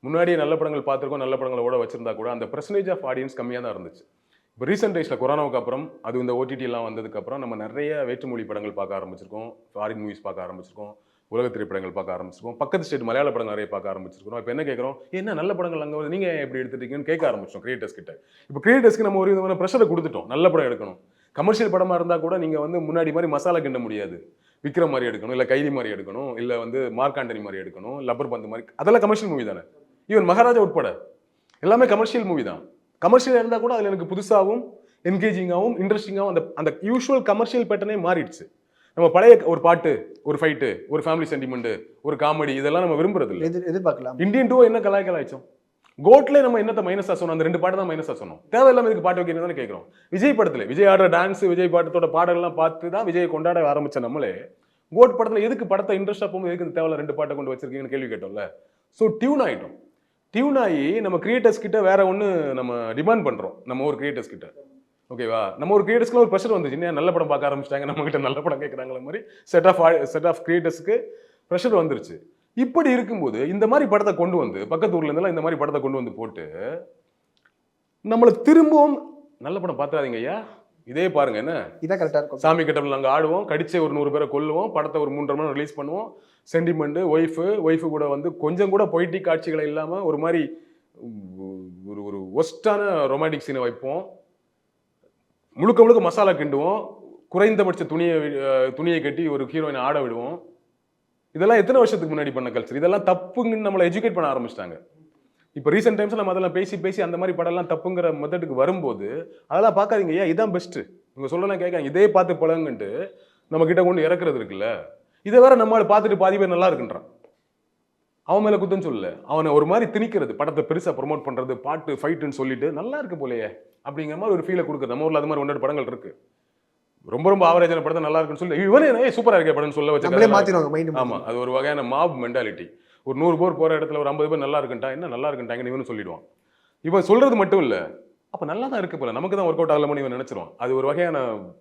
முன்னாடியே நல்ல படங்கள் பார்த்துருக்கோம், நல்ல படங்களோட வச்சிருந்தா கூட அந்த பெர்சன்டேஜ் ஆஃப் ஆடியன்ஸ் கம்மியாக தான் இருந்துச்சு. இப்போ ரீசெண்ட் டேஸில் கொரோனாவுக்கு அப்புறம், அது இந்த ஓடிடி எல்லாம் வந்ததுக்கப்புறம் நம்ம நிறைய வேற்றுமொழி படங்கள் பார்க்க ஆரம்பிச்சிருக்கோம், ஃபாரின் மூவிஸ் பார்க்க ஆரம்பிச்சிருக்கோம், உலக திரைப்படங்கள் பார்க்க ஆரம்பிச்சிருக்கோம், பக்கத்து ஸ்டேட் மலையாள படங்கள் நிறைய பார்க்க ஆரம்பிச்சிருக்கோம். இப்போ என்ன கேட்குறோம், என்ன நல்ல படங்கள் அங்கே வந்து நீங்கள் எப்படி எடுத்துட்டீங்கன்னு கேட்க ஆரம்பிச்சோம் கிரியேட்டர்ஸ் கிட்ட. இப்போ கிரியேட்டர்ஸ்க்கு நம்ம ஒரு விதமான ப்ரெஷரை கொடுத்துட்டோம், நல்ல படம் எடுக்கணும். கமர்ஷியல் படமாக இருந்தால் கூட நீங்கள் வந்து முன்னாடி மாதிரி மசாலா கிண்ட முடியாது, விக்ரம் மாதிரி எடுக்கணும், இல்லை கைதி மாதிரி எடுக்கணும், இல்லை வந்து மார்க் ஆண்டனி மாதிரி எடுக்கணும், லப்பர் பந்து மாதிரி, அதெல்லாம் கமர்ஷியல் மூவி தானே. ஈவன் மகாராஜா உட்பட எல்லாமே கமர்ஷியல் மூவி தான். கமர்ஷியலாக இருந்தால் கூட அதில் எனக்கு புதுசாகவும் என்கேஜிங்காகவும் இன்ட்ரெஸ்டிங்காகவும் அந்த அந்த யூஷுவல் கமர்ஷியல் பேட்டர்னே மாறிடுச்சு. நம்ம பழைய ஒரு பாட்டு, ஒரு ஃபைட்டு, ஒரு ஃபேமிலி சென்டிமெண்ட், ஒரு காமெடி, இதெல்லாம் நம்ம விரும்புறது இல்லை. எதிர்பார்க்கலாம். இந்தியன் 2 என்ன கலாய்ச்சோம்? கோட்ல நம்ம என்னத்தை மைனஸா சொன்னோம்? அந்த 2 பாட்டு தான் மைனஸா சொன்னோம். தேவையில்லாம இதுக்கு பாட்டு வைக்கிறது தானே கேட்குறோம். விஜய் படத்துல விஜய் ஆடுற டான்ஸ், விஜய் பாட்டத்தோட பாடல்கள்லாம் பார்த்து தான் விஜயை கொண்டாட ஆரம்பிச்ச நம்மளே கோட் படத்துல எதுக்கு படத்தை இன்ட்ரெஸ்டா போகும்போது எதுக்கு தேவையில்ல 2 பாட்டை கொண்டு வச்சிருக்கீங்கன்னு கேள்வி கேட்டோம்ல. ஸோ டியூன் ஆயிட்டோம். டியூன் ஆகி நம்ம கிரியேட்டர்ஸ் கிட்ட வேற ஒன்று நம்ம டிமாண்ட் பண்றோம். நம்ம ஒரு கிரியேட்டர்ஸ் கிட்ட, ஓகேவா, நம்ம ஒரு கிரியேட்டர்ஸ்க்குலாம் ஒரு ப்ரெஷர் வந்துச்சு. இன்னும் நல்ல படம் பார்க்க ஆரம்பிச்சிட்டாங்க, நம்ம கிட்ட நல்ல படம் கேட்குறாங்களே மாதிரி செட் ஆஃப் கிரியேட்டர்ஸ்க்கு ப்ரெஷர் வந்துருச்சு. இப்படி இருக்கும்போது இந்த மாதிரி படத்தை கொண்டு வந்து பக்கத்து ஊர்ல இருந்தெல்லாம் இந்த மாதிரி படத்தை கொண்டு வந்து போட்டு நம்மளை திரும்பவும் நல்ல படம் பார்த்துறாதீங்க ஐயா, இதே பாருங்க, என்ன இதான் கரெக்டாக இருக்கும். சாமி கட்டப்பில் நாங்கள் ஆடுவோம், கடிச்சே ஒரு 100 பேரை கொல்லுவோம், படத்தை ஒரு 3.5 மணி ரிலீஸ் பண்ணுவோம், சென்டிமெண்ட், ஒய்ஃபு கூட வந்து கொஞ்சம் கூட பொய்டிக் காட்சிகளை இல்லாமல் ஒரு மாதிரி ஒரு ஒரு ஒஸ்டான ரொமான்டிக் சீனை வைப்போம், முழுக்க முழுக்க மசாலா கிண்டுவோம், குறைந்தபட்ச துணியை கட்டி ஒரு ஹீரோயினை ஆட விடுவோம். இதெல்லாம் எத்தனை வருஷத்துக்கு முன்னாடி பண்ண கல்ச்சர்? இதெல்லாம் தப்புங்கன்னு நம்மளை எஜுகேட் பண்ண ஆரம்பிச்சிட்டாங்க. இப்போ ரீசெண்ட் டைம்ஸ் நம்ம அதெல்லாம் பேசி அந்த மாதிரி படம்லாம் தப்புங்கிற மெத்தடுக்கு வரும்போது அதெல்லாம் பார்க்காதீங்க, ஏன் இதான் பெஸ்ட்டு, இவங்க சொல்லலாம் கேட்காங்க, இதே பார்த்து பழங்குன்ட்டு நம்ம கிட்ட கொண்டு இறக்குறது இருக்குல்ல. இதை வேற நம்மளால பார்த்துட்டு பாதி பேர் நல்லா இருக்குன்றான். அவன் மேல குத்தம் சொல்லல, அவனை ஒரு மாதிரி திணிக்கிறது, படத்தை பெருசா ப்ரொமோட் பண்றது, பாட்டு ஃபைட்டுன்னு சொல்லிட்டு நல்லா இருக்கு போலையே அப்படிங்கிற மாதிரி ஒரு ஃபீலை கொடுக்குறது. நம்ம ஊர்ல அது மாதிரி 100 படங்கள் இருக்கு. ரொம்ப ஆவரேஜான படத்தை நல்லா இருக்குன்னு சொல்லி இவனே சூப்பரா இருக்கே படம்னு சொல்ல வச்சு. ஆமா, அது ஒரு வகையான மாப் மென்டாலிட்டி. ஒரு 100 பேர் போற இடத்துல ஒரு 50 பேர் நல்லா இருக்குன்ட்டா, என்ன நல்லா இருக்குன்ட்டாங்கன்னு இவனு சொல்லிடுவான். இவன் சொல்றது மட்டும் இல்ல, அப்ப நல்லா தான் இருக்கு போல, நமக்கு தான் ஒர்க் அவுட் ஆகலமோ இவன் நினைச்சிருவான். அது ஒரு வகையான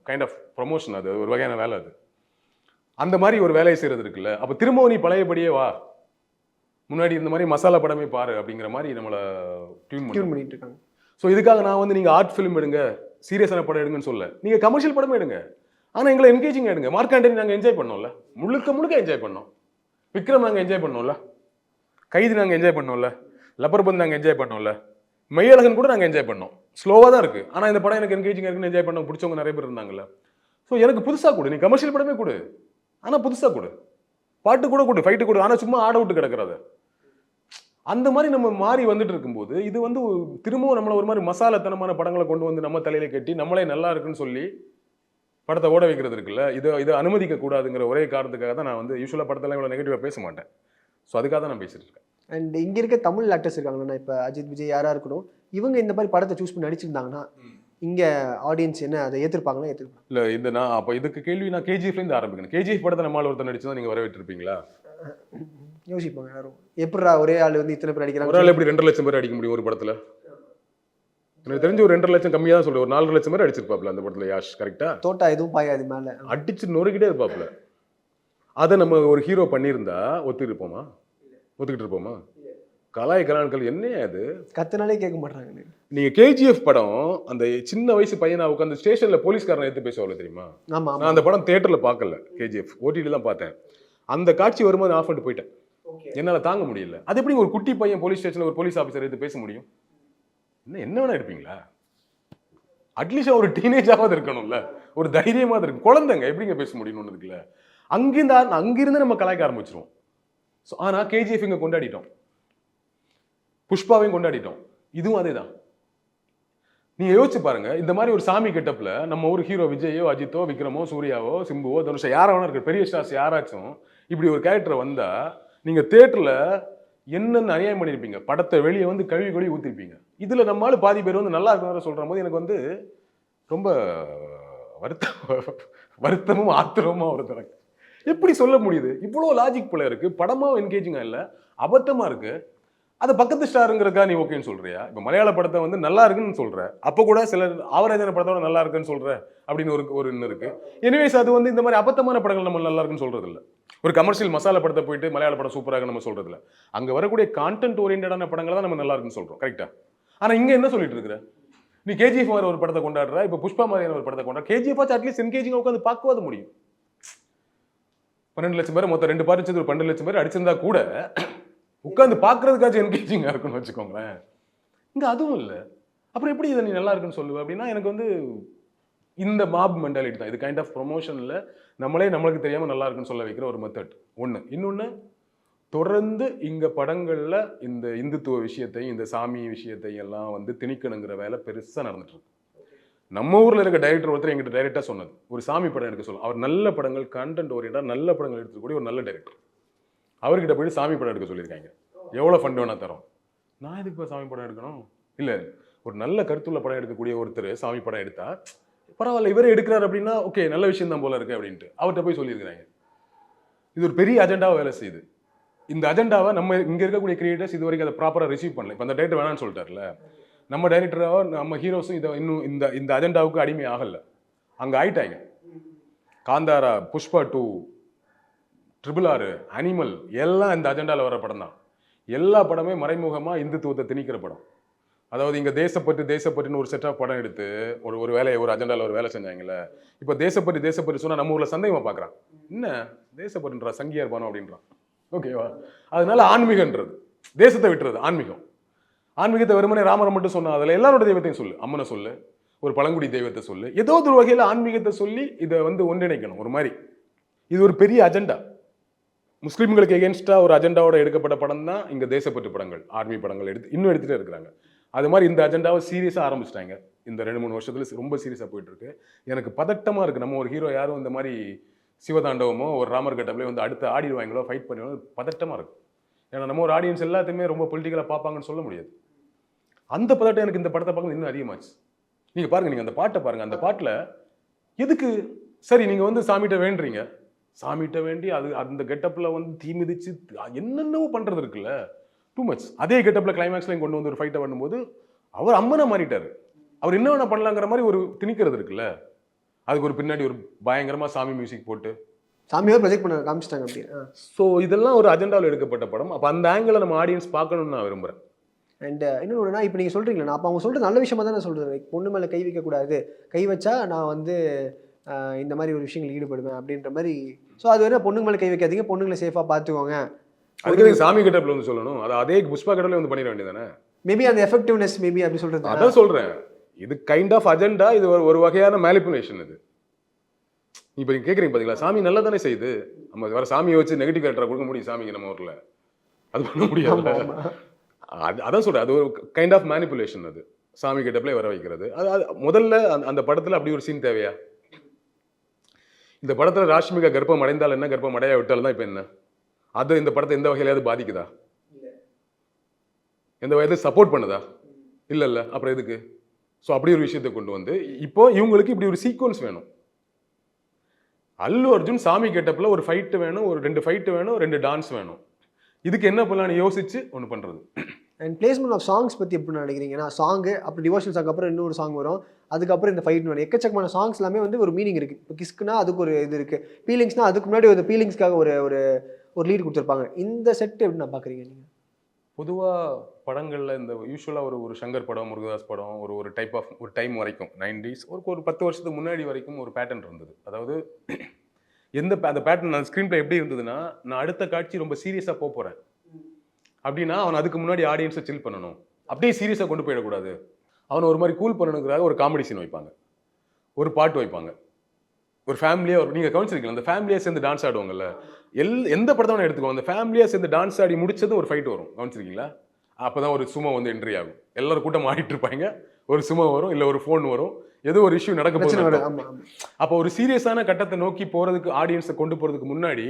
கைண்ட் ஆஃப் ப்ரொமோஷன், அது ஒரு வகையான வேலை. அது அந்த மாதிரி ஒரு வேலையை செய்யறது இருக்குல்ல. அப்ப திரும்பவும் நீ பழையபடியே வா, முன்னாடி இந்த மாதிரி மசாலா படமே பாரு அப்படிங்கிற மாதிரி நம்மளை டியூன் பண்ணிட்டு இருக்காங்க. ஸோ இதுக்காக நான் வந்து நீங்க ஆர்ட் ஃபிலிம் எடுங்க, சீரியஸான படம் எடுங்கன்னு சொல்ல, நீங்க கமர்ஷியல் படமே எடுங்க, ஆனா எங்களை என்கேஜிங் எடுங்க. மார்க் ஆண்டனி நாங்க என்ஜாய் பண்ணோம்ல, முழுக்க என்ஜாய் பண்ணோம். விக்ரம் நாங்க என்ஜாய் பண்ணோம்ல, கைதி நாங்க என்ஜாய் பண்ணோம்ல, லப்பர்பந்த் நாங்க என்ஜாய் பண்ணோம்ல, மெய்யழகன் கூட நாங்க என்ஜாய் பண்ணோம். ஸ்லோவா தான் இருக்கு, ஆனா இந்த படம் எனக்கு என்கேஜிங் இருக்குன்னு என்ஜாய் பண்ண பிடிச்சவங்க நிறைய பேர் இருந்தாங்கல்ல. ஸோ எனக்கு புதுசா கொடு, நீ கமர்ஷியல் படமே கொடு, ஆனா புதுசா கொடு, பாட்டு கூட கொடு, ஃபைட்டு கொடு, ஆனா சும்மா ஆட விட்டு கிடக்குறது. அந்த மாதிரி நம்ம மாறி வந்துட்டு இருக்கும்போது இது வந்து திரும்பவும் நம்மளை ஒரு மாதிரி மசாலாத்தனமான படங்களை கொண்டு வந்து நம்ம தலையில கட்டி நம்மளே நல்லா இருக்குன்னு சொல்லி படத்தை ஓட வைக்கிறது இருக்குல்ல, இதை அனுமதிக்க கூடாதுங்கிற ஒரே காரணத்துக்காக தான் நான் வந்து யூஸ்வலாக படத்தெல்லாம் இவ்வளோ நெகட்டிவாக பேச மாட்டேன். ஸோ அதுக்காக தான் நான் பேசிட்டு இருக்கேன். அண்ட் இங்கே இருக்க தமிழ் ஆக்டர்ஸ் இருக்காங்கண்ணா, இப்போ அஜித், விஜய் யாராக இருக்கணும், இவங்க இந்த மாதிரி படத்தை சூஸ் பண்ணி நடிச்சிருந்தாங்கன்னா இங்கே ஆடியன்ஸ் என்ன அதை ஏற்றிருப்பாங்களா? ஏற்றிருப்பாங்க இல்லை, இந்த நான் அப்போ இதுக்கு கேள்வி நான் கேஜிஎஃப்லேருந்து ஆரம்பிக்கணும். கேஜிஎஃப் படத்தை நம்மளால் ஒருத்தர் நடிச்சு தான் நீங்கள் வரவேற்றிருப்பீங்களா? யோசிப்பாங்க யாரும், எப்படா ஒரே ஆள் வந்து இத்தனை பேர் அடிக்கிறாங்க, ஒரு ஆள் எப்படி 2 லட்சம் பேர் அடிக்க முடியும் ஒரு படத்தில்? எனக்கு தெரிஞ்சு ஒரு 2 லட்சம் கம்மியாக தான் சொல்லுவேன், ஒரு 4 லட்சம் பேர் அடிச்சிருப்பாப்ல அந்த படத்தில் யாஷ். கரெக்டா? தோட்டா எதுவும் பாயாது மேலே அடிச்சு நொறுக்கிட்டே இருப்பாப்ல. அதை நம்ம ஒரு ஹீரோ பண்ணியிருந்தா ஒத்துக்கிட்டு இருப்போமா? கலாய்களான்கள் என்னையா அது, கத்தனாலே கேட்க மாட்டாங்க. நீங்க கேஜிஎஃப் படம் அந்த சின்ன வயசு பையனா உட்காந்து ஸ்டேஷன்ல போலீஸ்காரனை எடுத்து பேசுவாங்க தெரியுமா? நான் அந்த படம் தியேட்டர்ல பார்க்கல, கேஜிஎஃப் ஓடிடி தான் பார்த்தேன். அந்த காட்சி வரும்போது ஆஃப் பண்ணிட்டு போயிட்டேன், என்னால தாங்க முடியல. அது எப்படி ஒரு குட்டி பையன் போலீஸ் ஸ்டேஷன்ல ஒரு போலீஸ் ஆஃபீஸர் எடுத்து பேச முடியும்? என்ன வேணா எடுப்பீங்களா? அட்லீஸ்ட் ஒரு டீனேஜாவது இருக்கணும்ல, ஒரு தைரியமாவது இருக்கும். குழந்தைங்க எப்படிங்க பேச முடியும்னு இருக்குல்ல. அங்கிருந்து நம்ம கலாய்க்க ஆரம்பிச்சிருவோம். ஆனா கேஜிஎஃப் இங்க கொண்டாடிட்டோம், புஷ்பாவையும் கொண்டாடிட்டோம். இதுவும் அதே தான். நீங்க யோசிச்சு பாருங்க, இந்த மாதிரி ஒரு சாமி கெட்டப்ல நம்ம ஒரு ஹீரோ விஜயோ, அஜித்தோ, விக்ரமோ, சூர்யாவோ, சிம்புவோ, தனுஷா, யாராவது இருக்கு, பெரிய ஸ்டார்ஸ் யாராச்சும் இப்படி ஒரு கேரக்டர் வந்தா நீங்க தியேட்டர்ல என்னென்ன அநியாயம் பண்ணிருப்பீங்க, படத்தை வெளியே வந்து கழுவி ஊத்திருப்பீங்க. இதுல நம்மளால பாதி பேர் வந்து நல்லா இருக்கிற சொல்ற போது எனக்கு வந்து ரொம்ப வருத்தமும் ஆத்திரமும் வருது. எனக்கு எப்படி சொல்ல முடியுது? இவ்வளோ லாஜிக் போல இருக்கு, படமாவும் என்கேஜிங்கா இல்லை, அபத்தமா இருக்கு. அது பக்கத்து ஸ்டாருங்கிறக்கா நீ ஓகேன்னு சொல்றியா? இப்போ மலையாள படத்தை வந்து நல்லா இருக்குன்னு சொல்ற, அப்போ கூட சில ஆவரேஜான படத்தோட நல்லா இருக்குன்னு சொல்ற அப்படின்னு ஒரு இன்னும் இருக்கு. எனிவேஸ் அது வந்து இந்த மாதிரி அபத்தமான படங்கள் நம்ம நல்லா இருக்குன்னு சொல்றது இல்லை. ஒரு கமர்ஷியல் மசாலா படத்தை போயிட்டு மலையாள படம் சூப்பராக நம்ம சொல்றது இல்லை. அங்க வரக்கூடிய கான்டென்ட் ஓரியன்டான படங்களை தான் நம்ம நல்லா இருக்குன்னு சொல்றோம். கரெக்டா? ஆனா இங்க என்ன சொல்லிட்டு இருக்கிற நீ? கேஜிஎஃப் மாதிரி ஒரு படத்தை கொண்டாடுற, இப்போ புஷ்பா மாதிரியான ஒரு படத்தை கொண்டாடுற. கேஜிஎஃப் ஆச்சு அட்லீஸ்ட் என்கேஜிங் உட்காந்து பார்க்கவாது முடியும். 12 லட்சம் பேர் மொத்தம் 2 பார்ட் ஒரு 12 லட்சம் பேர் அடிச்சிருந்தா கூட உட்காந்து பார்க்கறதுக்காச்சும் என்கேஜிங்கா இருக்குன்னு வச்சுக்கோங்களேன். இங்க அதுவும் இல்லை. அப்புறம் எப்படி இதை நீ நல்லா இருக்குன்னு சொல்லுவேன்? அப்படின்னா எனக்கு வந்து இந்த மாப் மென்டாலிட்டி தான். இது கைண்ட் ஆஃப் ப்ரொமோஷன்ல நம்மளுக்கு தெரியாம நல்லா இருக்குன்னு சொல்ல வைக்கிற ஒரு மெத்தட் ஒன்று. இன்னொன்று, தொடர்ந்து இங்க படங்கள்ல இந்த இந்துத்துவ விஷயத்தை, இந்த சாமி விஷயத்தை எல்லாம் வந்து திணிக்கணுங்கிற வேலை பெருசா நடந்துட்டு இருக்கு. நம்ம ஊர்ல இருக்க டைரக்டர் ஒருத்தர் எங்கிட்ட டைரக்டா சொன்னது, ஒரு சாமி படம் எடுக்க சொல்லும். அவர் நல்ல படங்கள், கண்டென்ட் ஓரியண்டா நல்ல படங்கள் எடுத்துக்கூடிய ஒரு நல்ல டைரக்டர். அவர்கிட்ட போய் சாமி படம் எடுக்க சொல்லியிருக்காங்க. எவ்வளவு ஃபண்ட் வேணா தரோம். நான் எதுக்கு இப்போ சாமி படம் எடுக்கணும்? இல்ல, ஒரு நல்ல கருத்துள்ள படம் எடுக்கக்கூடிய ஒருத்தர் சாமி படம் எடுத்தா பரவாயில்ல, இவரே எடுக்கிறார் அப்படின்னா ஓகே, நல்ல விஷயம் தான் போல இருக்கு அப்படின்ட்டு அவர்கிட்ட போய் சொல்லியிருக்கிறாங்க. இது ஒரு பெரிய அஜெண்டாவை வேலை செய்யுது. இந்த அஜெண்டாவை நம்ம இங்க இருக்கக்கூடிய கிரியேட்டர்ஸ் இது வரைக்கும் அதை ப்ராப்பரா ரிசீவ் பண்ணல. இப்போ அந்த டைரக்டர் வேணான்னு சொல்லிட்டார்ல, நம்ம டைரக்டராக நம்ம ஹீரோஸும் இதை இன்னும் இந்த அஜெண்டாவுக்கு அடிமை ஆகல. அங்க ஆயிட்டாங்க. காந்தாரா, புஷ்பா 2, RRR, அனிமல் எல்லாம் இந்த அஜெண்டாவில் வர படம் தான். எல்லா படமே மறைமுகமா இந்துத்துவத்தை திணிக்கிற படம். அதாவது இங்க தேசப்பட்டுன்னு ஒரு செட் ஆஃப் படம் எடுத்து ஒரு வேலையை ஒரு அஜெண்டாவில் ஒரு வேலை செஞ்சாங்கல்ல. இப்போ தேசப்பட்டு சொன்னா நம்ம ஊர்ல சந்தேகமா பார்க்குறான். என்ன தேசப்பட்டுன்றா, சங்கியா இருப்பானோ அப்படின்றான். ஓகேவா? அதனால ஆன்மீகன்றது தேசத்தை விட்டுறது. ஆன்மீகத்தை வெறுமனே ராமரை மட்டும் சொன்னா அதில் எல்லாரோட தெய்வத்தையும் சொல்லு, அம்மனை சொல்லு, ஒரு பழங்குடி தெய்வத்தை சொல்லு, ஏதோ ஒரு வகையில் ஆன்மீகத்தை சொல்லி இதை வந்து ஒன்றிணைக்கணும் ஒரு மாதிரி. இது ஒரு பெரிய அஜெண்டா. முஸ்லீம்களுக்கு எகென்ஸ்டா ஒரு அஜெண்டாவோட எடுக்கப்பட்ட படம் தான் இங்க தேசப்பட்டு படங்கள், ஆர்மி படங்கள் இன்னும் எடுத்துட்டே இருக்கிறாங்க. அது மாதிரி இந்த அஜெண்டாவை சீரியஸா ஆரம்பிச்சிட்டாங்க. இந்த 2-3 வருஷத்துல ரொம்ப சீரியஸா போயிட்டு இருக்கு. எனக்கு பதட்டமா இருக்கு. நம்ம ஒரு ஹீரோ யாரும் இந்த மாதிரி சிவதாண்டவமோ ஒரு ராமர் கட்டப்லேயே வந்து அடுத்து ஆடிடுவாங்களோ, ஃபைட் பண்ணுவாங்களோ, பதட்டமா இருக்கு. ஏன்னா நம்ம ஒரு ஆடியன்ஸ் எல்லாத்தையுமே ரொம்ப பொலிட்டிக்கலா பார்ப்பாங்கன்னு சொல்ல முடியாது. அந்த பதட்டம் எனக்கு இந்த படத்தை பார்க்க இன்னும் அதிகமாச்சு. நீங்க பாருங்க, நீங்க அந்த பாட்டை பாருங்க. அந்த பாட்டுல எதுக்கு சரி நீங்க வந்து சாமிகிட்ட வேண்டுறீங்க, சாமிகிட்ட வேண்டி அது அந்த கெட்டப்ல வந்து தீ மிதிச்சு என்னென்னவோ பண்றது இருக்குல்ல, டூ மச். அதே கெட்டப்ல கிளைமேக்ஸ்லையும் கொண்டு வந்து ஒரு ஃபைட்டை பண்ணும்போது அவர் அம்மனை மாறிட்டாரு. அவர் என்ன வேணா பண்ணலாங்கிற மாதிரி ஒரு திணிக்கிறது இருக்குல்ல. அதுக்கு ஒரு பின்னாடி ஒரு பயங்கரமா சாமி மியூசிக் போட்டு சாமியாக ப்ரொஜெக்ட் பண்ண காமிச்சிட்டாங்க அப்படி. ஸோ இதெல்லாம் ஒரு அஜெண்டாவில் எடுக்கப்பட்ட படம். அப்போ அந்த ஆங்கிளை நம்ம ஆடியன்ஸ் பார்க்கணும்னு நான் விரும்புறேன். அண்ட் இன்னொன்னா, இப்போ நீங்கள் சொல்கிறீங்களா, நான் அப்போ அவங்க சொல்கிறது நல்ல விஷயமா தான் நான் சொல்கிறேன். பொண்ணு மேலே கை வைக்கக்கூடாது, கை வச்சா நான் வந்து இந்த மாதிரி ஒரு விஷயங்கள் ஈடுபடுவேன் அப்படின்ற மாதிரி. ஸோ அது வேணா பொண்ணுங்க மேலே கை வைக்காதீங்க, பொண்ணுங்களை சேஃபாக பார்த்துக்கோங்க. அதுக்கு சாமி கெட்டப்ல வந்து சொல்லணும். அது அதே புஷ்பா கெட்டப்ல வந்து பண்ணிட வேண்டியதானே. மேபி அந்த எஃபெக்டிவ்னஸ் மேபி அப்படி சொல்கிறது. அதான் சொல்றேன், இது கைண்ட் ஆஃப் அஜெண்டா. இது ஒரு வகையான மேனிபுலேஷன். இது இப்போ நீங்க கேட்குறீங்க பார்த்தீங்களா, சாமி நல்லா தானே செய்யுது. நம்ம வர சாமியை வச்சு நெகட்டிவ் கேரக்டரை கொடுக்க முடியும் சாமிக்கு நம்ம ஊரில்? அது பண்ண முடியாது. அதான் சொல்றேன், அது ஒரு கைண்ட் ஆஃப் மேனிபுலேஷன். அது சாமி கெட்டப்ல வர வைக்கிறது. அது முதல்ல அந்த படத்தில் அப்படி ஒரு சீன் தேவையா? இந்த படத்தில் ராஷ்மிகா கர்ப்பம் அடைந்தால் என்ன, கர்ப்பம் அடைய விட்டால் தான் இப்போ என்ன? அது இந்த படத்தை எந்த வகையிலாவது பாதிக்குதா? எந்த வகையில சப்போர்ட் பண்ணுதா? இல்ல. அப்புறம் எதுக்கு? ஸோ அப்படி ஒரு விஷயத்தை கொண்டு வந்து இப்போ இவங்களுக்கு இப்படி ஒரு சீக்வன்ஸ் வேணும். அல்லு அர்ஜுன் சாமி கெட்டப்ல ஒரு ஃபைட் வேணும், ஒரு 2 ஃபைட் வேணும், 2 டான்ஸ் வேணும். இதுக்கு என்ன பண்ணலாம்னு யோசிச்சு ஒன்று பண்றது. அண்ட் பிளேஸ்மெண்ட் ஆஃப் சாங்ஸ் பற்றி எப்படி நினைக்கிறீங்கன்னா, சாங்கு அப்புறம் டிவோஷனல் சாங் அப்புறம் இன்னொரு சாங் வரும், அதுக்கப்புறம் இந்த ஃபைட் வரும். எக்கச்சக்கமான சாங்ஸ் எல்லாமே வந்து ஒரு மீனிங் இருக்குது. இப்போ கிஸ்க்குனா அதுக்கு ஒரு இது இருக்குது, பீலிங்ஸ்னா அதுக்கு முன்னாடி ஒரு பீலிங்ஸ்க்காக ஒரு ஒரு லீட் கொடுத்துருப்பாங்க. இந்த செட் எப்படி நான் பார்க்குறீங்க நீங்கள்? பொதுவாக படங்களில் இந்த யூஸ்வலாக ஒரு சங்கர் படம், முருகதாஸ் படம், ஒரு டைப் ஆஃப் ஒரு டைம் வரைக்கும் 90s ஒரு 10 வருஷத்துக்கு முன்னாடி வரைக்கும் ஒரு பேட்டர்ன் இருந்தது. அதாவது அந்த பேட்டர்ன் அந்த ஸ்க்ரீன் பிளே எப்படி இருந்ததுன்னா, நான் அடுத்த காட்சி ரொம்ப சீரியஸாக போகிறேன் அப்படின்னா அவன் அதுக்கு முன்னாடி ஆடியன்ஸை சில் பண்ணணும், அப்படியே சீரியஸாக கொண்டு போயிடக்கூடாது. அவனை ஒரு மாதிரி கூல் பண்ணணுங்கிறாக ஒரு காமெடி சீன் வைப்பாங்க, ஒரு பாட்டு வைப்பாங்க, ஒரு ஃபேமிலியாக நீங்கள் கவனிச்சிருக்கீங்களா, அந்த ஃபேமிலியாக சேர்ந்து டான்ஸ் ஆடுவாங்கல்ல. எந்த படத்தை வேணா எடுத்துக்கோ, அந்த ஃபேமிலியாக சேர்ந்து டான்ஸ் ஆடி முடிச்சதும் ஒரு ஃபைட் வரும். கவனிச்சிருக்கீங்களா? அப்போ தான் ஒரு சும்மா வந்து என்ட்ரி ஆகும். எல்லாரும் கூட்டம் ஆடிட்டு இருப்பாங்க, ஒரு சும்மா வரும், இல்லை ஒரு ஃபோன் வரும், ஏதோ ஒரு இஷ்யூ நடக்க போகுது. அப்போ ஒரு சீரியஸான கட்டத்தை நோக்கி போகிறதுக்கு ஆடியன்ஸை கொண்டு போகிறதுக்கு முன்னாடி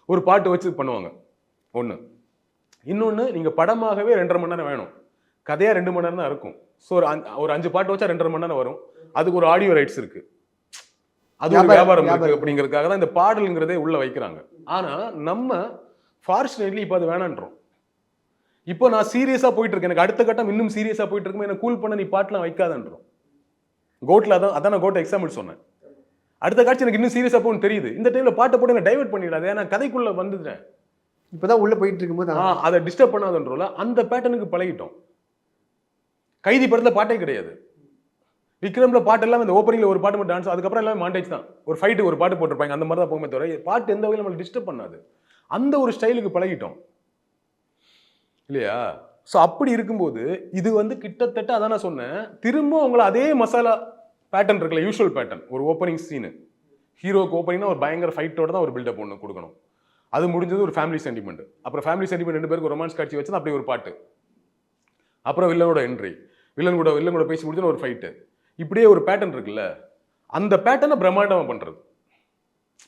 ஒரு பாட்டு வச்சு பண்ணுவாங்க. ஒன்று. இன்னொன்று, நீங்கள் படமாகவே 2.5 மணி நேரம் வேணும், கதையாக 2 மணி நேரம் தான் இருக்கும். ஸோ ஒரு 5 பாட்டு வச்சா 2.5 மணி நேரம் வரும். அதுக்கு ஒரு ஆடியோ ரைட்ஸ் இருக்கு, அது ஒரு வியாபாரம் இருக்கு. அப்படிங்கிறதுக்காக தான் இந்த பாடல்ங்கிறதே உள்ள வைக்கிறாங்க. ஆனா நம்ம ஃபார்ச்சுனேட்லி இப்போ அது வேணான்றோம். இப்போ நான் சீரியஸா போயிட்டு இருக்கேன், எனக்கு அடுத்த கட்டம் இன்னும் சீரியஸா போயிட்டு இருக்கும், எனக்கு கூல் பண்ண நீ பாட்டுலாம் வைக்காதன்றோம். கோட்ல அதான் நான் கோட்டை எக்ஸாம்பிள் சொன்னேன். அடுத்த காட்சி எனக்கு இன்னும் சீரியஸா போகணும்னு தெரியுது, இந்த டைம்ல பாட்டை போட்டு நான் டைவர்ட் பண்ணிடாது, ஏன்னா கதைக்குள்ள வந்துட்டேன், இப்பதான் உள்ள போயிட்டு இருக்கும்போது அதை டிஸ்டர்ப் பண்ணாதன்றோல அந்த பேட்டர்னுக்கு பழகிட்டோம். கைதி படத்துல பாட்டே கிடையாது, விக்ரம்ல பாட்டு எல்லாம் இந்த ஓப்பனிங்ல ஒரு பாட்டு மட்டும் டான்ஸ், அதுக்கப்புறம் எல்லாமே மாண்டேஜ் தான். ஒரு ஃபைட்டு ஒரு பாட்டு போட்டிருப்பாங்க, அந்த மாதிரி தான் போகுமே தவிர பாட்டு எந்த வகையில் நம்மளை டிஸ்டர்ப் பண்ணாது. அந்த ஒரு ஸ்டைலுக்கு பழகிட்டோம் இல்லையா? ஸோ அப்படி இருக்கும்போது இது வந்து கிட்டத்தட்ட அதான் நான் சொன்னேன், திரும்ப உங்களை அதே மசாலா பேட்டர்ன் இருக்குல்ல, யூஷுவல் பேட்டர்ன். ஒரு ஓப்பனிங் சீனு, ஹீரோக்கு ஓப்பனிங்னா ஒரு பயங்கர ஃபைட்டோட தான் ஒரு பில்டப் ஒன்று கொடுக்கணும். அது முடிஞ்சது ஒரு ஃபேமிலி சென்டிமெண்ட். அப்புறம் ஃபேமிலி சென்டிமெண்ட் 2 பேருக்கு ரொமான்ஸ் காட்சி வச்சு அப்படி ஒரு பாட்டு. அப்புறம் வில்லனோட என்ட்ரி, வில்லன் கூட பேசி முடிஞ்சு ஒரு ஃபைட்டு. இப்படியே ஒரு பேட்டர்ன் இருக்குல்ல, அந்த பேட்டர்னை பிரம்மாண்டமா பண்றது.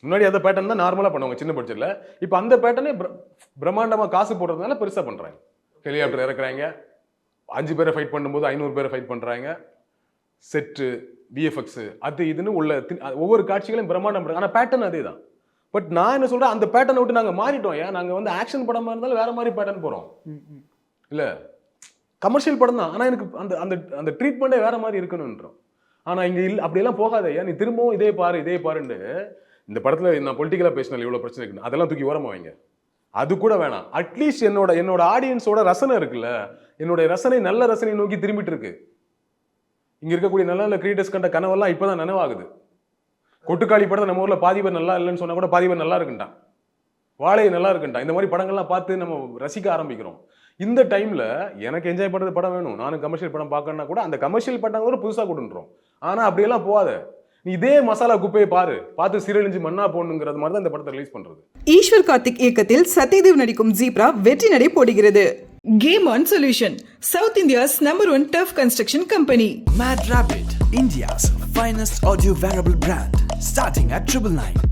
முன்னாடி அந்த பேட்டர்ன் தான் நார்மலா பண்ணுவாங்க சின்ன பட்ஜெட்ல. இப்போ அந்த பேட்டர்னே பிரம்மாண்டமா காசு போடுறதுனால பெருசா பண்றாங்க. ஹெலிகாப்டர் இறக்குறாங்க, 5 பேரை ஃபைட் பண்ணும்போது 500 பேரை ஃபைட் பண்றாங்க. செட்டு, விஎஃப்எக்ஸ், அது இதுன்னு உள்ள ஒவ்வொரு காட்சிகளையும் பிரம்மாண்டம் பண்றாங்க. ஆனா பேட்டர்ன் அதே தான். பட் நான் என்ன சொல்றேன், அந்த பேட்டர்னை விட்டு நாங்க மாறிட்டோம். ஏன் நாங்க வந்து ஆக்ஷன் படமா இருந்தாலும் வேற மாதிரி பேட்டர்ன் போறோம். இல்ல கமர்ஷியல் படம் தான், ஆனா எனக்கு அந்த அந்த அந்த ட்ரீட்மெண்ட்டே வேற மாதிரி இருக்கணும்ன்றோம். ஆனா இங்க அப்படியெல்லாம் போகாத, ஏன் நீ திரும்பவும் இதே பாருன்னு இந்த படத்துல நான் பொலிட்டிக்கலா பேசினால இவ்வளவு பிரச்சனை இருக்குன்னு அதெல்லாம் தூக்கி ஓரமா வைங்க. அது கூட வேணாம். அட்லீஸ்ட் என்னோட ஆடியன்ஸோட ரசனை இருக்குல்ல, என்னோட ரசனை நல்ல ரசனை நோக்கி திரும்பிட்டு இருக்கு. இங்க இருக்கக்கூடிய நல்ல நல்ல கிரியேட்டர்ஸ் கண்ட கனவெல்லாம் இப்பதான் நனவாகுது. கொட்டுக்காளி படத்தை நம்ம ஊர்ல பாதி பேர் நல்லா இல்லைன்னு சொன்னா கூட பாதி பேர் நல்லா இருக்குன்ட்டான், வாழை நல்லா இருக்குன்ட்டான். இந்த மாதிரி படங்கள்லாம் பார்த்து நம்ம ரசிக்க ஆரம்பிக்கிறோம். இந்த டைம்ல எனக்கு என்ஜாய் பண்றது படம் வேணும், நானும் கமர்ஷியல் படம் பார்க்கணும்னா கூட அந்த கமர்ஷியல் படம் கூட புதுசா கொடுன்றோம். ஆனா அப்படியெல்லாம் போகாத, நீ இதே மசாலா குப்பையை பார்த்து சீரழிஞ்சு மண்ணா போடணுங்கிறது மாதிரி தான் இந்த படத்தை ரிலீஸ் பண்றது. ஈஸ்வர் கார்த்திக் இயக்கத்தில் சத்யதேவ் நடிக்கும் ஜீப்ரா வெற்றி நடை போடுகிறது. Game on solution, south India's #1 tough construction company. Mad Rabbit, India's finest audio wearable brand, starting at 999.